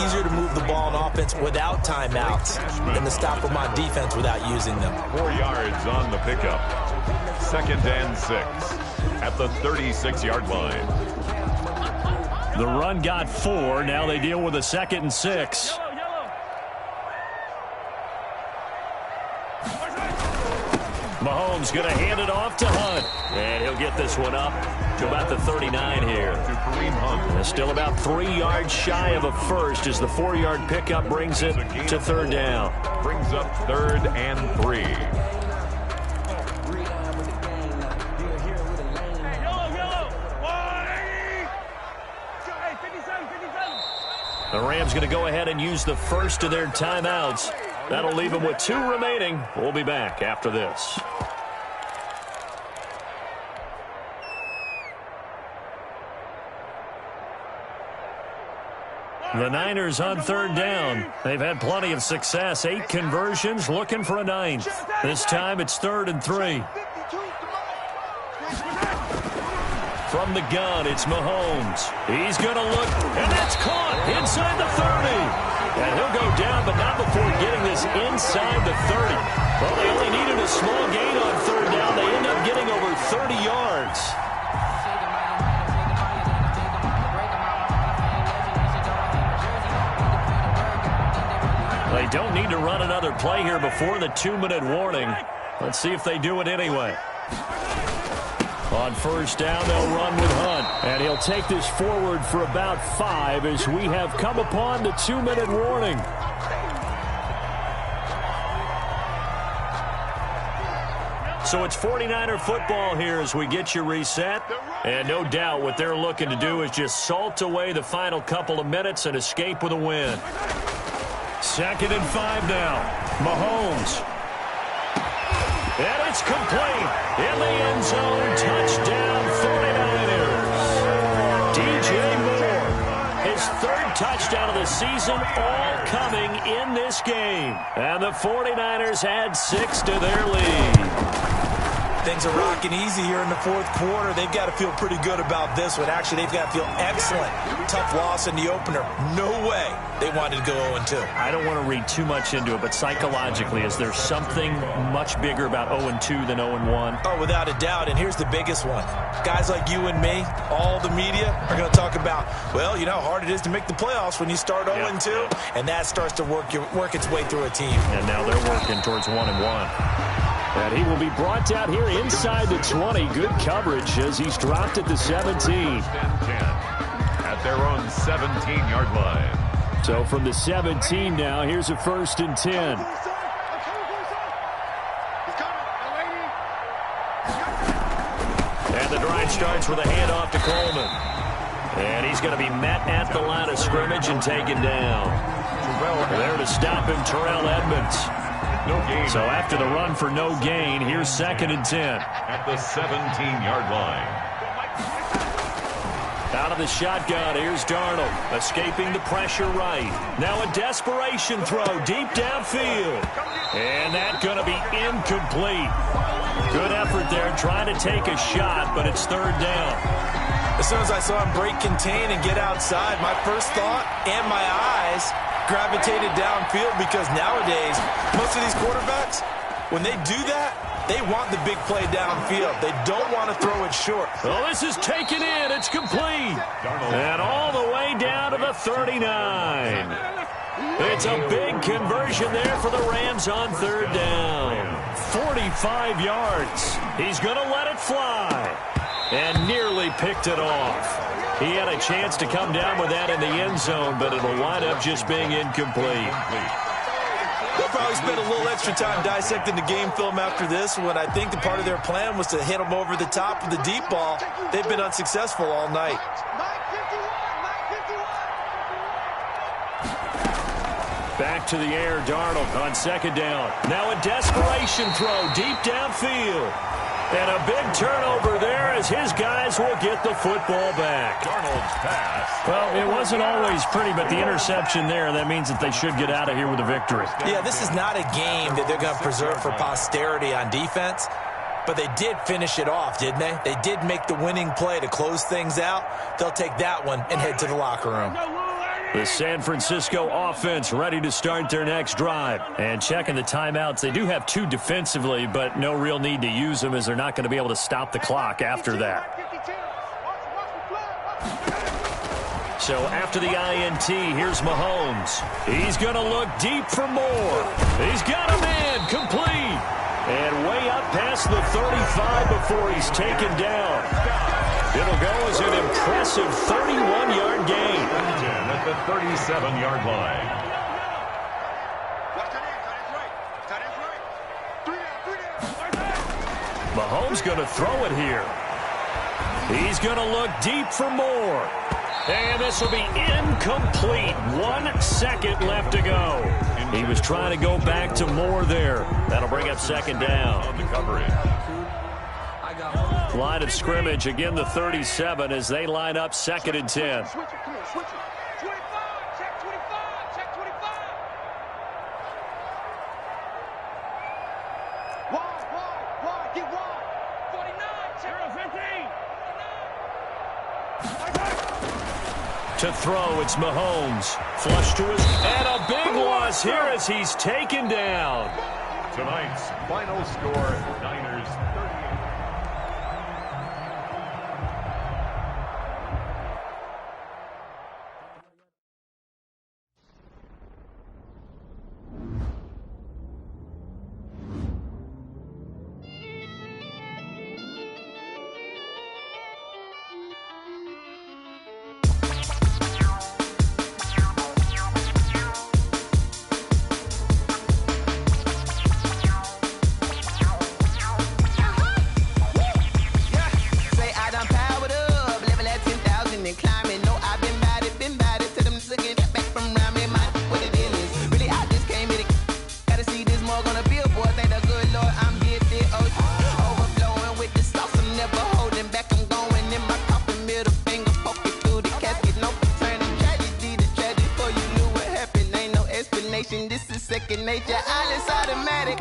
Easier to move the ball on offense without timeouts than to stop them on defense without using them. 4 yards on the pickup. 2nd and 6 at the 36-yard line. The run got 4. Now they deal with a 2nd and 6. Mahomes going to hand it off to Hunt. And he'll get this one up to about the 39 here. And still about 3 yards shy of a first as the 4-yard pickup brings it to 3rd down. Brings up 3rd and 3. The Rams going to go ahead and use the first of their timeouts. That'll leave them with 2 remaining. We'll be back after this. The Niners on 3rd down. They've had plenty of success. 8 conversions, looking for a 9th. This time it's 3rd and 3. From the gun, it's Mahomes. He's going to look, and that's caught inside the 30. And he'll go down, but not before getting this inside the 30. Well, they only needed a small gain on 3rd down. They end up getting over 30 yards. They don't need to run another play here before the 2-minute warning. Let's see if they do it anyway. On 1st down, they'll run with Hunt. And he'll take this forward for about 5 as we have come upon the 2-minute warning. So it's 49er football here as we get you reset. And no doubt what they're looking to do is just salt away the final couple of minutes and escape with a win. 2nd and 5 now. Mahomes. And it's complete. In the end zone, touchdown 49ers. DJ Moore, his 3rd touchdown of the season, all coming in this game. And the 49ers add 6 to their lead. Things are rocking easy here in the 4th quarter. They've got to feel pretty good about this one. Actually, they've got to feel excellent. Tough loss in the opener. No way they wanted to go 0-2. I don't want to read too much into it, but psychologically, is there something much bigger about 0-2 than 0-1? Oh, without a doubt, and here's the biggest one. Guys like you and me, all the media, are going to talk about, well, you know how hard it is to make the playoffs when you start 0-2, and that starts to work its way through a team. And now they're working towards 1-1. And he will be brought down here inside the 20. Good coverage as he's dropped at the 17. 10 at their own 17-yard line. So from the 17 now, here's a 1st and 10. And the drive starts with a handoff to Coleman. And he's going to be met at the line of scrimmage and taken down. There to stop him, Terrell Edmonds. No gain. So after the run for no gain, here's 2nd and 10. At the 17-yard line. Out of the shotgun, here's Darnold, escaping the pressure right. Now a desperation throw deep downfield. And that's going to be incomplete. Good effort there, trying to take a shot, but it's 3rd down. As soon as I saw him break contain and get outside, my first thought and my eyes gravitated downfield, because nowadays, most of these quarterbacks, when they do that, they want the big play downfield. They don't want to throw it short. Well, this is taken in. It's complete. And all the way down to the 39. It's a big conversion there for the Rams on 3rd down. 45 yards. He's going to let it fly. And nearly picked it off. He had a chance to come down with that in the end zone, but it'll wind up just being incomplete. They'll probably spend a little extra time dissecting the game film after this one. I think the part of their plan was to hit them over the top of the deep ball. They've been unsuccessful all night. Back to the air, Darnold on 2nd down. Now a desperation throw deep downfield. And a big turnover there as his guys Cowboys will get the football back. Darnold's pass. Well, it wasn't always pretty, but the interception there, that means that they should get out of here with a victory. Yeah, this is not a game that they're going to preserve for posterity on defense, but they did finish it off, didn't they? They did make the winning play to close things out. They'll take that one and head to the locker room. The San Francisco offense ready to start their next drive. And checking the timeouts, they do have 2 defensively, but no real need to use them as they're not going to be able to stop the clock after that. So after the INT, here's Mahomes. He's going to look deep for more. He's got a man complete. And way up past the 35 before he's taken down. It'll go as an impressive 31-yard gain. At the 37-yard line. Mahomes going to throw it here. He's going to look deep for more. And this will be incomplete. 1 second left to go. He was trying to go back to Moore there. That'll bring up second down. On the coverage. Line of scrimmage, again the 37 as they line up 2nd and 10. Switch it, come on, switch it. 25, check 25, check 25. Wide, get wide. 49, check 15. To throw, it's Mahomes. Flush to his, and a big loss here as he's taken down. Tonight's final score, Niners 38. This is second nature, all is automatic.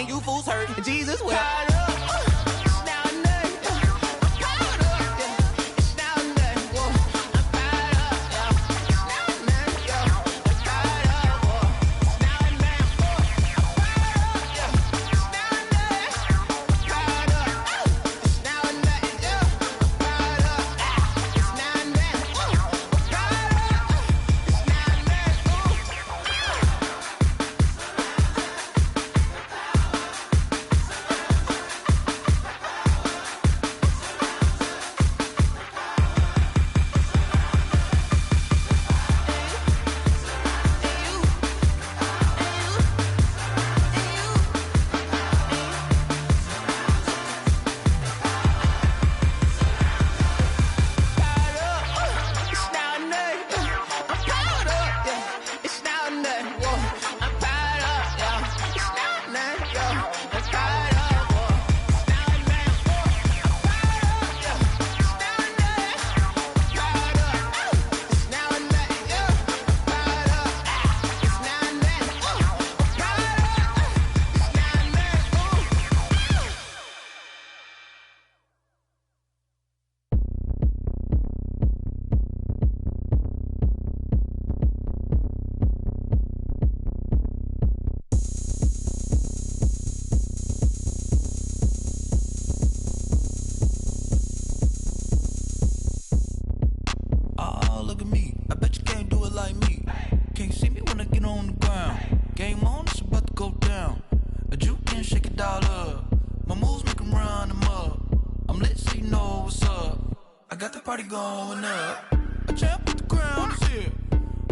You fools hurt. Jesus will. got the party going up. A champ with the crown is here.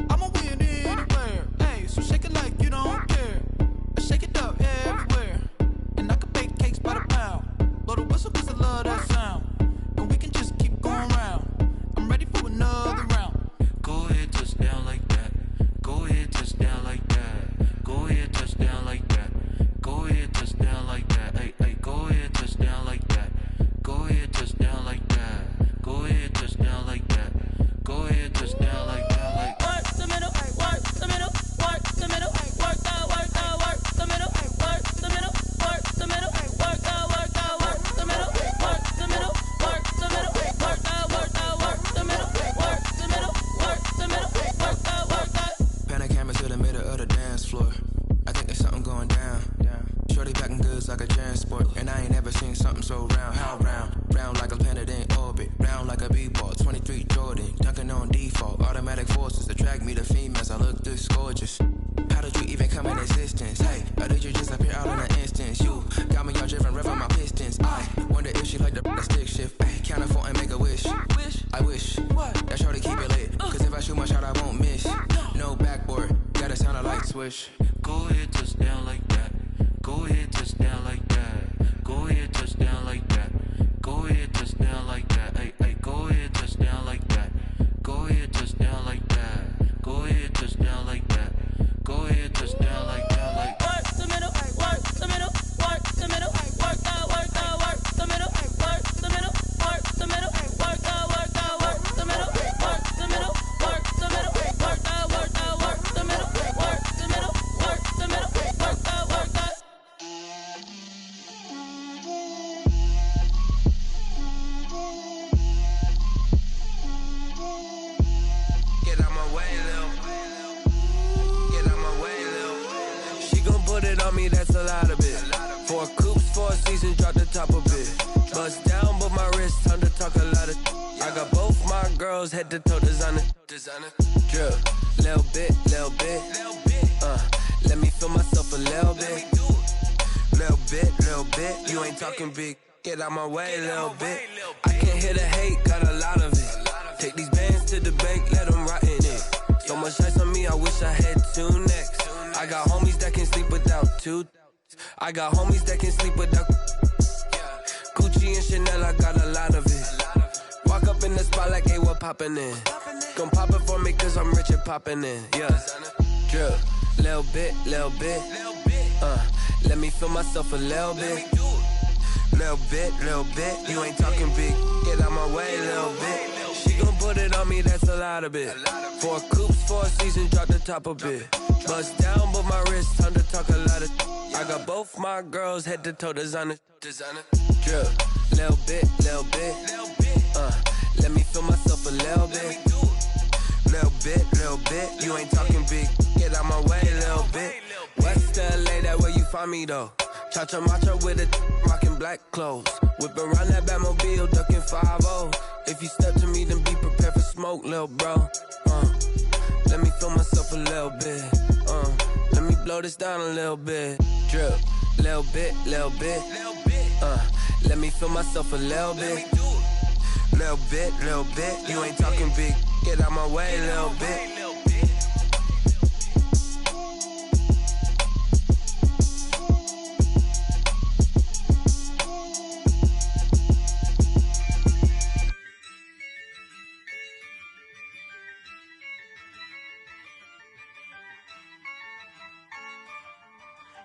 I'ma win anywhere. Hey, so shake it like you don't care. I shake it up everywhere. And I can bake cakes by the pound. Blow the whistle cause I love that sound. And we can just keep going round. I'm ready for another round. Go ahead, touch down like that. Go ahead, touch down like that. Go ahead, touch down like that. Go ahead, touch down like that. Hey, hey, go ahead, touch down like that. Go ahead, touch down like that. Go ahead, touch down like that. Go ahead, touch down like that. Like work the middle, work the middle, work the middle, work the middle, work the middle, work the middle, work the middle, work the middle, work the middle, work the middle, work the middle, work the middle, work the middle, work the. Pan a camera to the middle of the dance floor. I think there's something going down. Shorty packing goods like a transport, and I ain't never seen something so round. How round? Round like a planet in orbit, round like a b-ball. 23 Jordan, dunking on default. Automatic forces attract me to females. I look this gorgeous. How did you even come in existence? Hey, or did you just appear out in an instance? You got me all driven, revving my pistons. I wonder if she like the stick shift. Hey, count it 4 and make a wish. I wish that shorty keep it lit. Cause if I shoot my shot, I won't miss. No backboard, gotta sound a light switch. Go ahead, touch down like that. Go ahead, touch down like that. Go ahead, touch down like that. Go ahead, touch down like that. Hey, hey, go ahead, touch down like that. Go ahead, touch down like that. Go ahead, touch down like that. Go ahead, touch down like that. Like work the middle, work the middle, work the middle, work the middle, work the middle, work the middle, work the middle, work the middle, work the middle, work the middle, work the middle, work the middle, work the middle, work the. Get out my way, Lil. Get out my way, Lil. She gon' put it on me, that's a lot of it. 4 coops, 4 seasons, drop the top a bit. Bust down, but my wrist, time to talk a lot of. I got both my girls, head to toe designer. Drip, little bit, little bit. Let me feel myself a little bit. Little bit. You ain't talking big. Get out my way, little bit. I can't hear the hate, got a lot of it. Take these bands to the bank, let them rot in it. So much ice on me, I wish I had 2 necks. I got homies that can sleep without 2. I got homies that can sleep without Gucci and Chanel, I got a lot of it. Walk up in the spot like, hey, what poppin' in? Gon' pop it for me cause I'm rich and poppin' in, yeah. Drip, little bit. Let me feel myself a little bit. Little bit. You ain't talking big. Get out my way, little bit. She gon' put it on me, that's a lot of it. 4 coops, 4 seasons, drop the top a bit. Bust down, but my wrist, time to talk a lot of. I got both my girls, head to toe designer. Drip, little bit. Let me feel myself a little bit. Little bit. You ain't talking big. Get out my way, little bit. West LA, that where you find me though. Cha-cha matcha with a rockin' black clothes. Whip around that Batmobile, ducking 5-0. If you step to me, then be prepared for smoke, lil' bro. Let me feel myself a little bit. Let me blow this down a little bit. Drip, little bit. Let me feel myself a little bit. Little bit. You ain't talking big. Get out my way, little bit.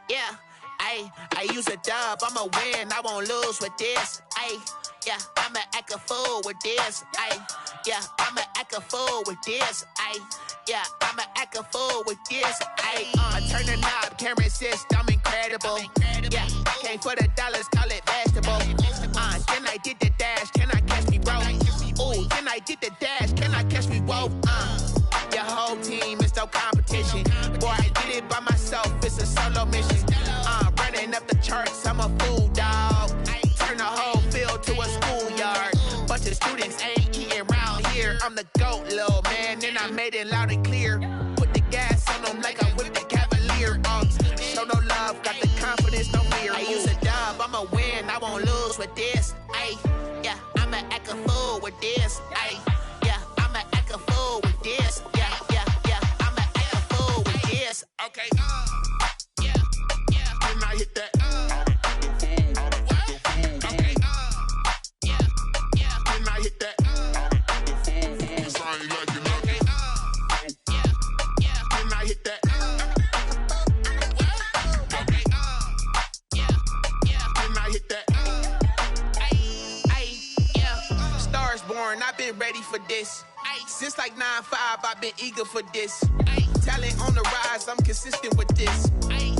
Yeah, I use a dub, I'ma win, I won't lose with this. Yeah, I'ma act a fool with this. Yeah, I'ma act a fool with this. Yeah, I'ma act a fool with this. I turn the knob, camera assist, I'm incredible. Yeah, came for the dollars, call it vegetable. Then I did the dash, can I catch me, bro? Ooh, then I did the dash, can I catch me, whoa? Your whole team is no competition. Boy, I did it by myself, it's a solo mission. Running up the charts, I'm a fool, dog. Turn the whole field to a schoolyard. Bunch of students ain't eating round here. I'm the GOAT, little man, and I made it loud and clear. Put the gas on them like I whipped the Cavalier. Show no love, got the confidence, no fear. I use a dub, I'ma win, I won't lose with this. Yeah, I'ma I'ma act a fool with this. Ay, yeah, I'ma act a fool with this. Yeah, yeah, yeah, I'ma act a fool with this. Okay, yeah, yeah. Then I hit that. Okay, yeah, yeah. Then I hit that. Cause I ain't like it nothing. Yeah, yeah. Then I hit that. Okay, yeah, yeah. Then I hit that. Ay, yeah. Stars born, I've been ready for this. Since like 9-5, I've been eager for this. Talent on the rise, I'm consistent with this.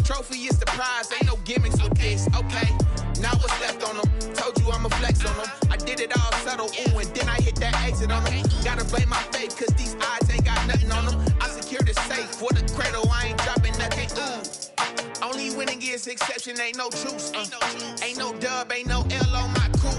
Trophy is the prize, ain't no gimmicks with this. Okay, now what's left on them? Told you I'ma flex on them. I did it all subtle, ooh, and then I hit that exit on them. Gotta blame my faith, cause these odds ain't got nothing on them. I secured the safe for the cradle, I ain't dropping nothing, ooh. Only winning is exception, ain't no truce. Ain't no dub, ain't no L on my crew.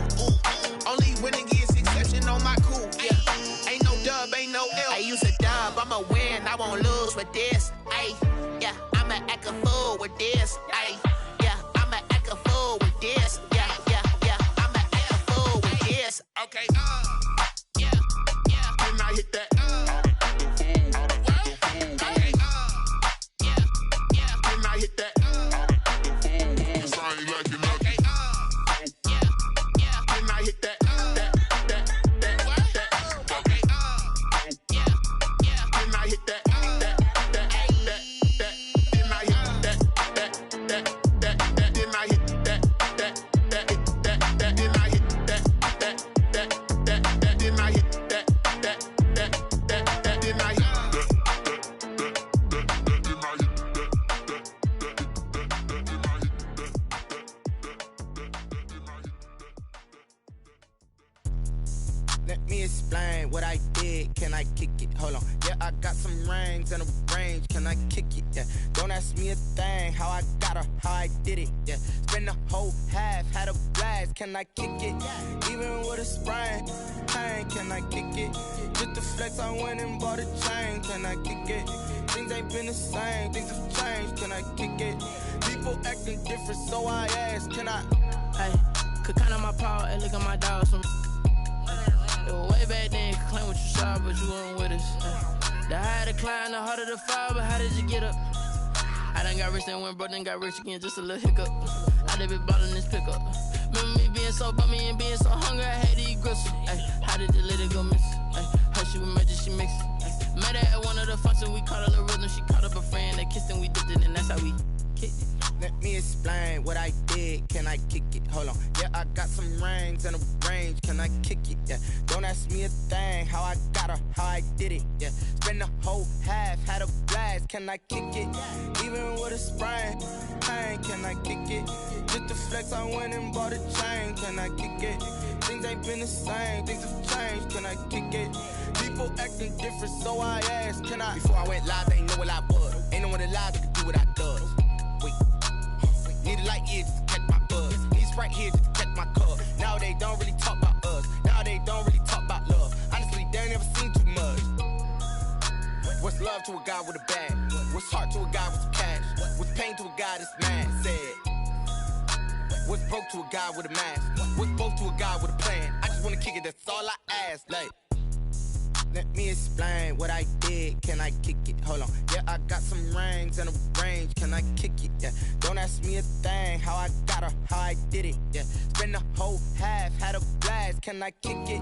Only winning is exception on my crew. Yeah, ain't no dub, ain't no L. I use a dub, I'ma win, I won't lose with this. Ay, yeah, I'ma act a fool with this. Ay, yeah, I'ma act a fool with this. Yeah, yeah, yeah, I'ma act a fool with this. Okay, yeah, yeah, then I hit that. Okay, yeah, yeah, then I hit that. Cause I ain't like it nothing. Okay, yeah, yeah, then I hit that. Okay, yeah, yeah, then I hit that. Let me explain what I did. Can I kick it? Hold on. Yeah, I got some rings and a range. Can I kick it? Yeah. Don't ask me a thing. How I got her, how I did it. Yeah. Spend the whole half, had a blast. Can I kick it? Even with a sprain. Pain, can I kick it? Just the flex, I went and bought a chain. Can I kick it? Things ain't been the same. Things have changed. Can I kick it? People acting different, so I ask. Can I? Hey, could count on my power and look at my dogs from. Way back then, you could claim what you saw, but you weren't with us. The higher the climb, the harder the fall, but how did you get up? I done got rich, then went broke, then got rich again, just a little hiccup. I done been ballin' this pickup. Remember me being so bummy and being so hungry, I had to eat gristle. Ay, how did the lady go miss? Her she was magic, she mixed. Met her at one of the functions, we caught a little rhythm, she caught up a friend, they kissed and we dipped it, and that's how we kicked it. Let me explain what I did. Can I kick it? Hold on. Yeah, I got some rings and a range. Can I kick it? Yeah. Don't ask me a thing. How I got her, how I did it. Yeah. Spend the whole half, had a blast. Can I kick it? Even with a sprain. Pain, can I kick it? Just the flex, I went and bought a chain. Can I kick it? Things ain't been the same. Things have changed. Can I kick it? People acting different, so I asked. Can I? Before I went live, they ain't know what I was. Ain't no one alive that could do what I does. Wait. Need a light year just to catch my buzz. Need Sprite here just to catch my cup. Now they don't really talk about us. Now they don't really talk about love. Honestly, they ain't never seen too much. What's love to a guy with a bag? What's heart to a guy with some cash? What's pain to a guy that's mad? Said. What's broke to a guy with a mask? What's both to a guy with a plan? I just wanna kick it, that's all I ask. Like, let me explain what I did. Can I kick it? Hold on. Yeah, I got some rings and a range. Can I kick it? Yeah. Don't ask me a thing. How I got her, how I did it. Yeah. Spend the whole half, had a blast. Can I kick it?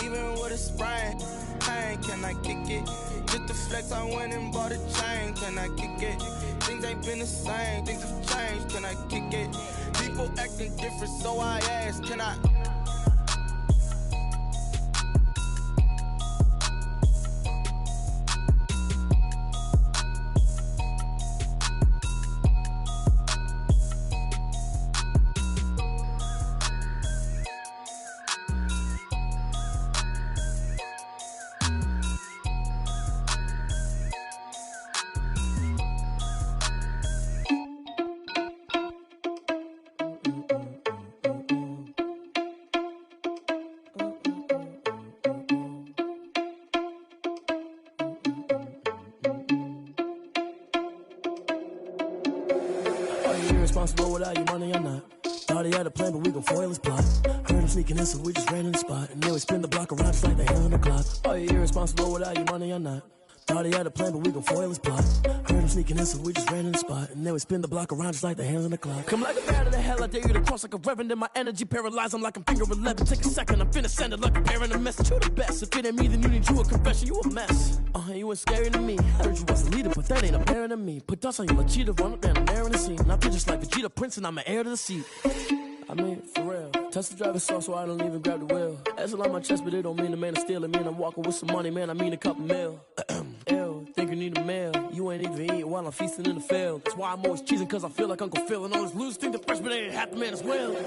Even with a sprain. Pain, can I kick it? Just the flex, I went and bought a chain. Can I kick it? Things ain't been the same. Things have changed. Can I kick it? People acting different, so I ask. Can I? Responsible without your money or not. Thought he had a plan, but we gon' foil his plot. Heard him sneaking in, so we just ran in the spot. And then we spin the block around just like the hell on the clock. Are you irresponsible without your money or not? Thought he had a plan, but we gon' foil his plot. Heard him sneaking in, so we just ran in the spot. And then we spin the block around just like the hands on the clock. Come like a bat of the hell, I dare you to cross like a reverend. And my energy paralyzed, I'm like I'm finger 11. Take a second, I'm finna send it like a bear in a message. You the best, if it ain't me, then you need you a confession. You a mess, you ain't scary to me. Heard you was a leader, but that ain't apparent to me. Put dust on you, Cheetah, run up down, I'm there in the scene. Now I'm just like Vegeta Prince, and I'm an heir to the seat. I mean, for real. Touch the driver's sauce so I don't even grab the wheel. That's on my chest, but it don't mean the man is stealing. Man, I'm walking with some money, man, I mean a couple mil. Ew, think you need a meal. You ain't even eating while I'm feasting in the field. That's why I'm always cheesing, cause I feel like Uncle Phil. And all those losers think the freshman ain't half the man as well.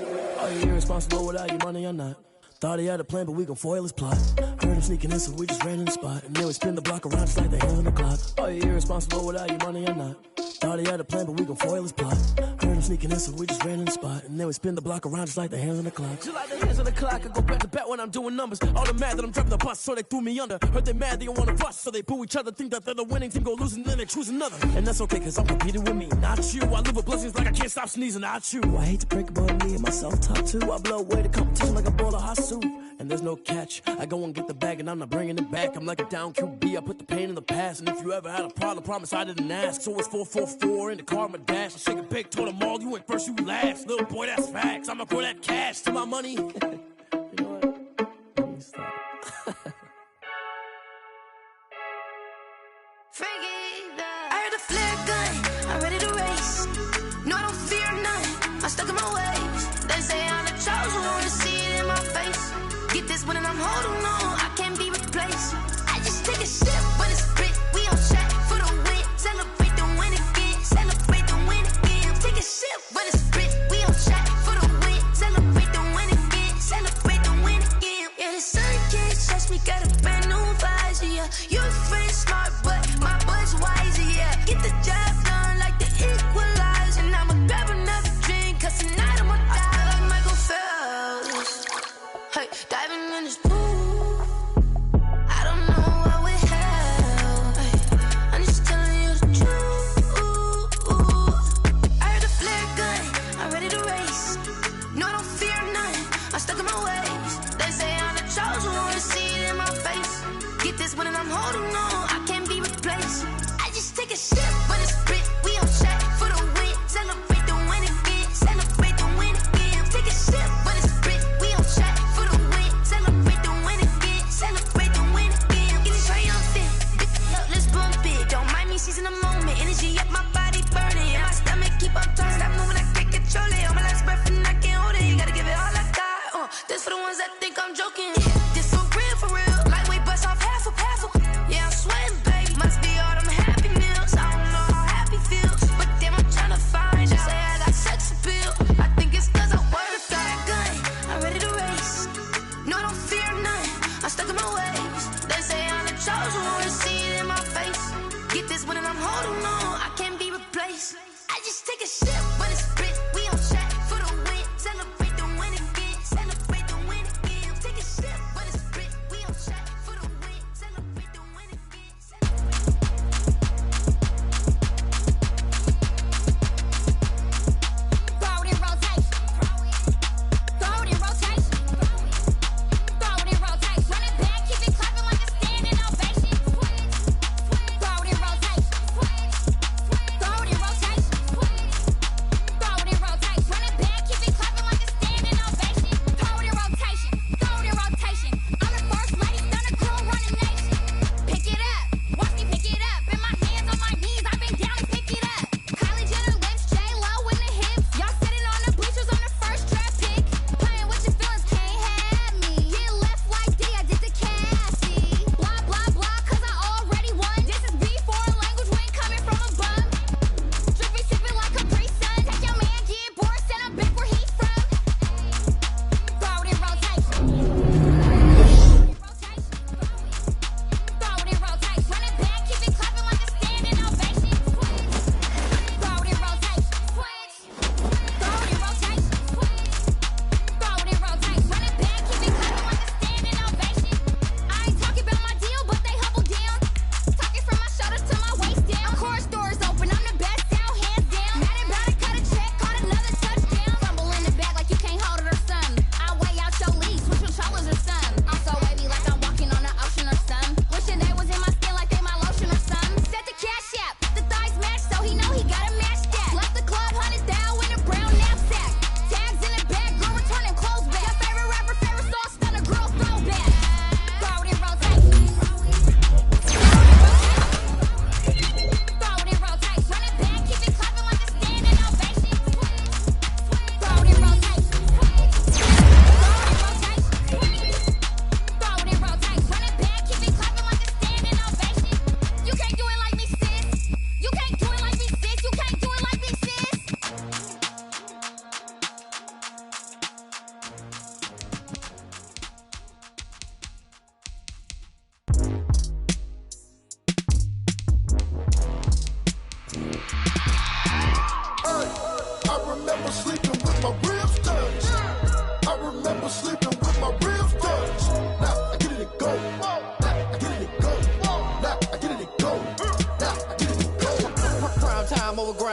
Are you irresponsible without your money or not? Thought he had a plan, but we gon' foil his plot. Heard him sneaking in, so we just ran in the spot. And then we spin the block around just like the hell on the clock. Are you irresponsible without your money or not? Thought he had a plan, but we gon' foil his plot. Heard him sneaking in, so we just ran in the spot. And then we spin the block around just like the hands on the clock. Just like the hands on the clock, I go back to back when I'm doing numbers. All the mad that I'm driving the bus, so they threw me under. Heard they mad, they don't wanna bust, so they boo each other. Think that they're the winning team, go losing, then they choose another. And that's okay, cause I'm competing with me, not you. I live with blessings like I can't stop sneezing, not you. I hate to break about me and my self-talk too. I blow away the competition like a bowl of hot soup. And there's no catch, I go and get the bag and I'm not bringing it back. I'm like a down QB, I put the pain in the past. And if you ever had a problem, promise I didn't ask. So it's 444 in the car, my dash. I shake a big, told them all, you went first, you last. Little boy, that's facts, I'ma pour that cash to my money. You know what? Let me stop. I heard a flare gun, I'm ready to race. No, I don't fear none, I'm stuck in my ways. They say I'm the chosen one, to see it in my face. Get this one and I'm holding on, I can't be replaced. I just take a sip, but it's spit, we on track for the win. Celebrate the win again, celebrate the win again. Take a sip, but it's spit, we on track for the win. Celebrate the win again, celebrate the win again. Yeah, the sun can't touch me, got a brand new visor, yeah. Your friend smart, but my bud's wiser, yeah. Get the job done like the equalizer. And I'ma grab another drink, cause tonight I'ma die like Michael Phelps. Hey, diving in this pool, I don't know what would help. Hey, I'm just telling you the truth. I heard a flare gun, I'm ready to race. No, I don't fear none, I'm stuck in my ways. They say I'm the chosen one, to see it in my face. Get this one and I'm holding on, I can't be replaced. I just take a sip, but it's spit, we on track for the win. Celebrate the win again, celebrate the win again. Take a sip, but it's spit, we on track for the win. Celebrate the win again, celebrate the win again. Get it triumphant, look, let's bump it. Don't mind me seizing the moment, energy up my body burning. And my stomach keep on turning, stop moving, I can't control it. On my last breath and I can't hold it, you gotta give it all I got. This for the ones that think I'm joking. This for real, lightweight bust off half a passel. Yeah, I'm sweating, baby, must be all them happy meals. I don't know how happy feels, but damn, I'm tryna find out. Say I got sex appeal, I think it's cause I work that gun. I'm ready to race, no, I don't fear none, I'm stuck in my ways. They say I'm the chosen one, to see it in my face. Get this one and I'm holding on, I can't be replaced. I just take a sip, but it's spit, we on track for the win. Celebrate the win again, celebrate the win again. Take a sip, but it's spit, we on track for the win. Celebrate the win again. Throw it in rotation. Throw it in rotation. Throw it in rotation. Run it back, keep it clapping like a standing ovation. Throw it in rotation. Throw it in rotation.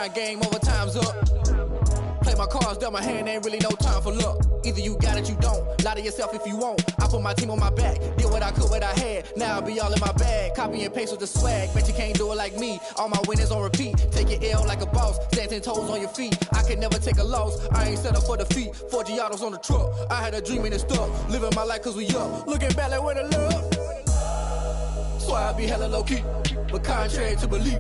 grind game over, time's up. Play my cards, dealt my hand, ain't really no time for luck. Either you got it, you don't. Lie to yourself if you won't. I put my team on my back, did what I could, what I had. Now I'll be all in my bag. Copy and paste with the swag. Bet you can't do it like me. All my winners on repeat. Take your L like a boss. Stand 10 toes on your feet. I can never take a loss. I ain't set up for defeat. 4 Giottos on the truck. I had a dream and it stuck. Living my life cause we up. Looking back like where the love. So I be hella low key. But contrary to belief.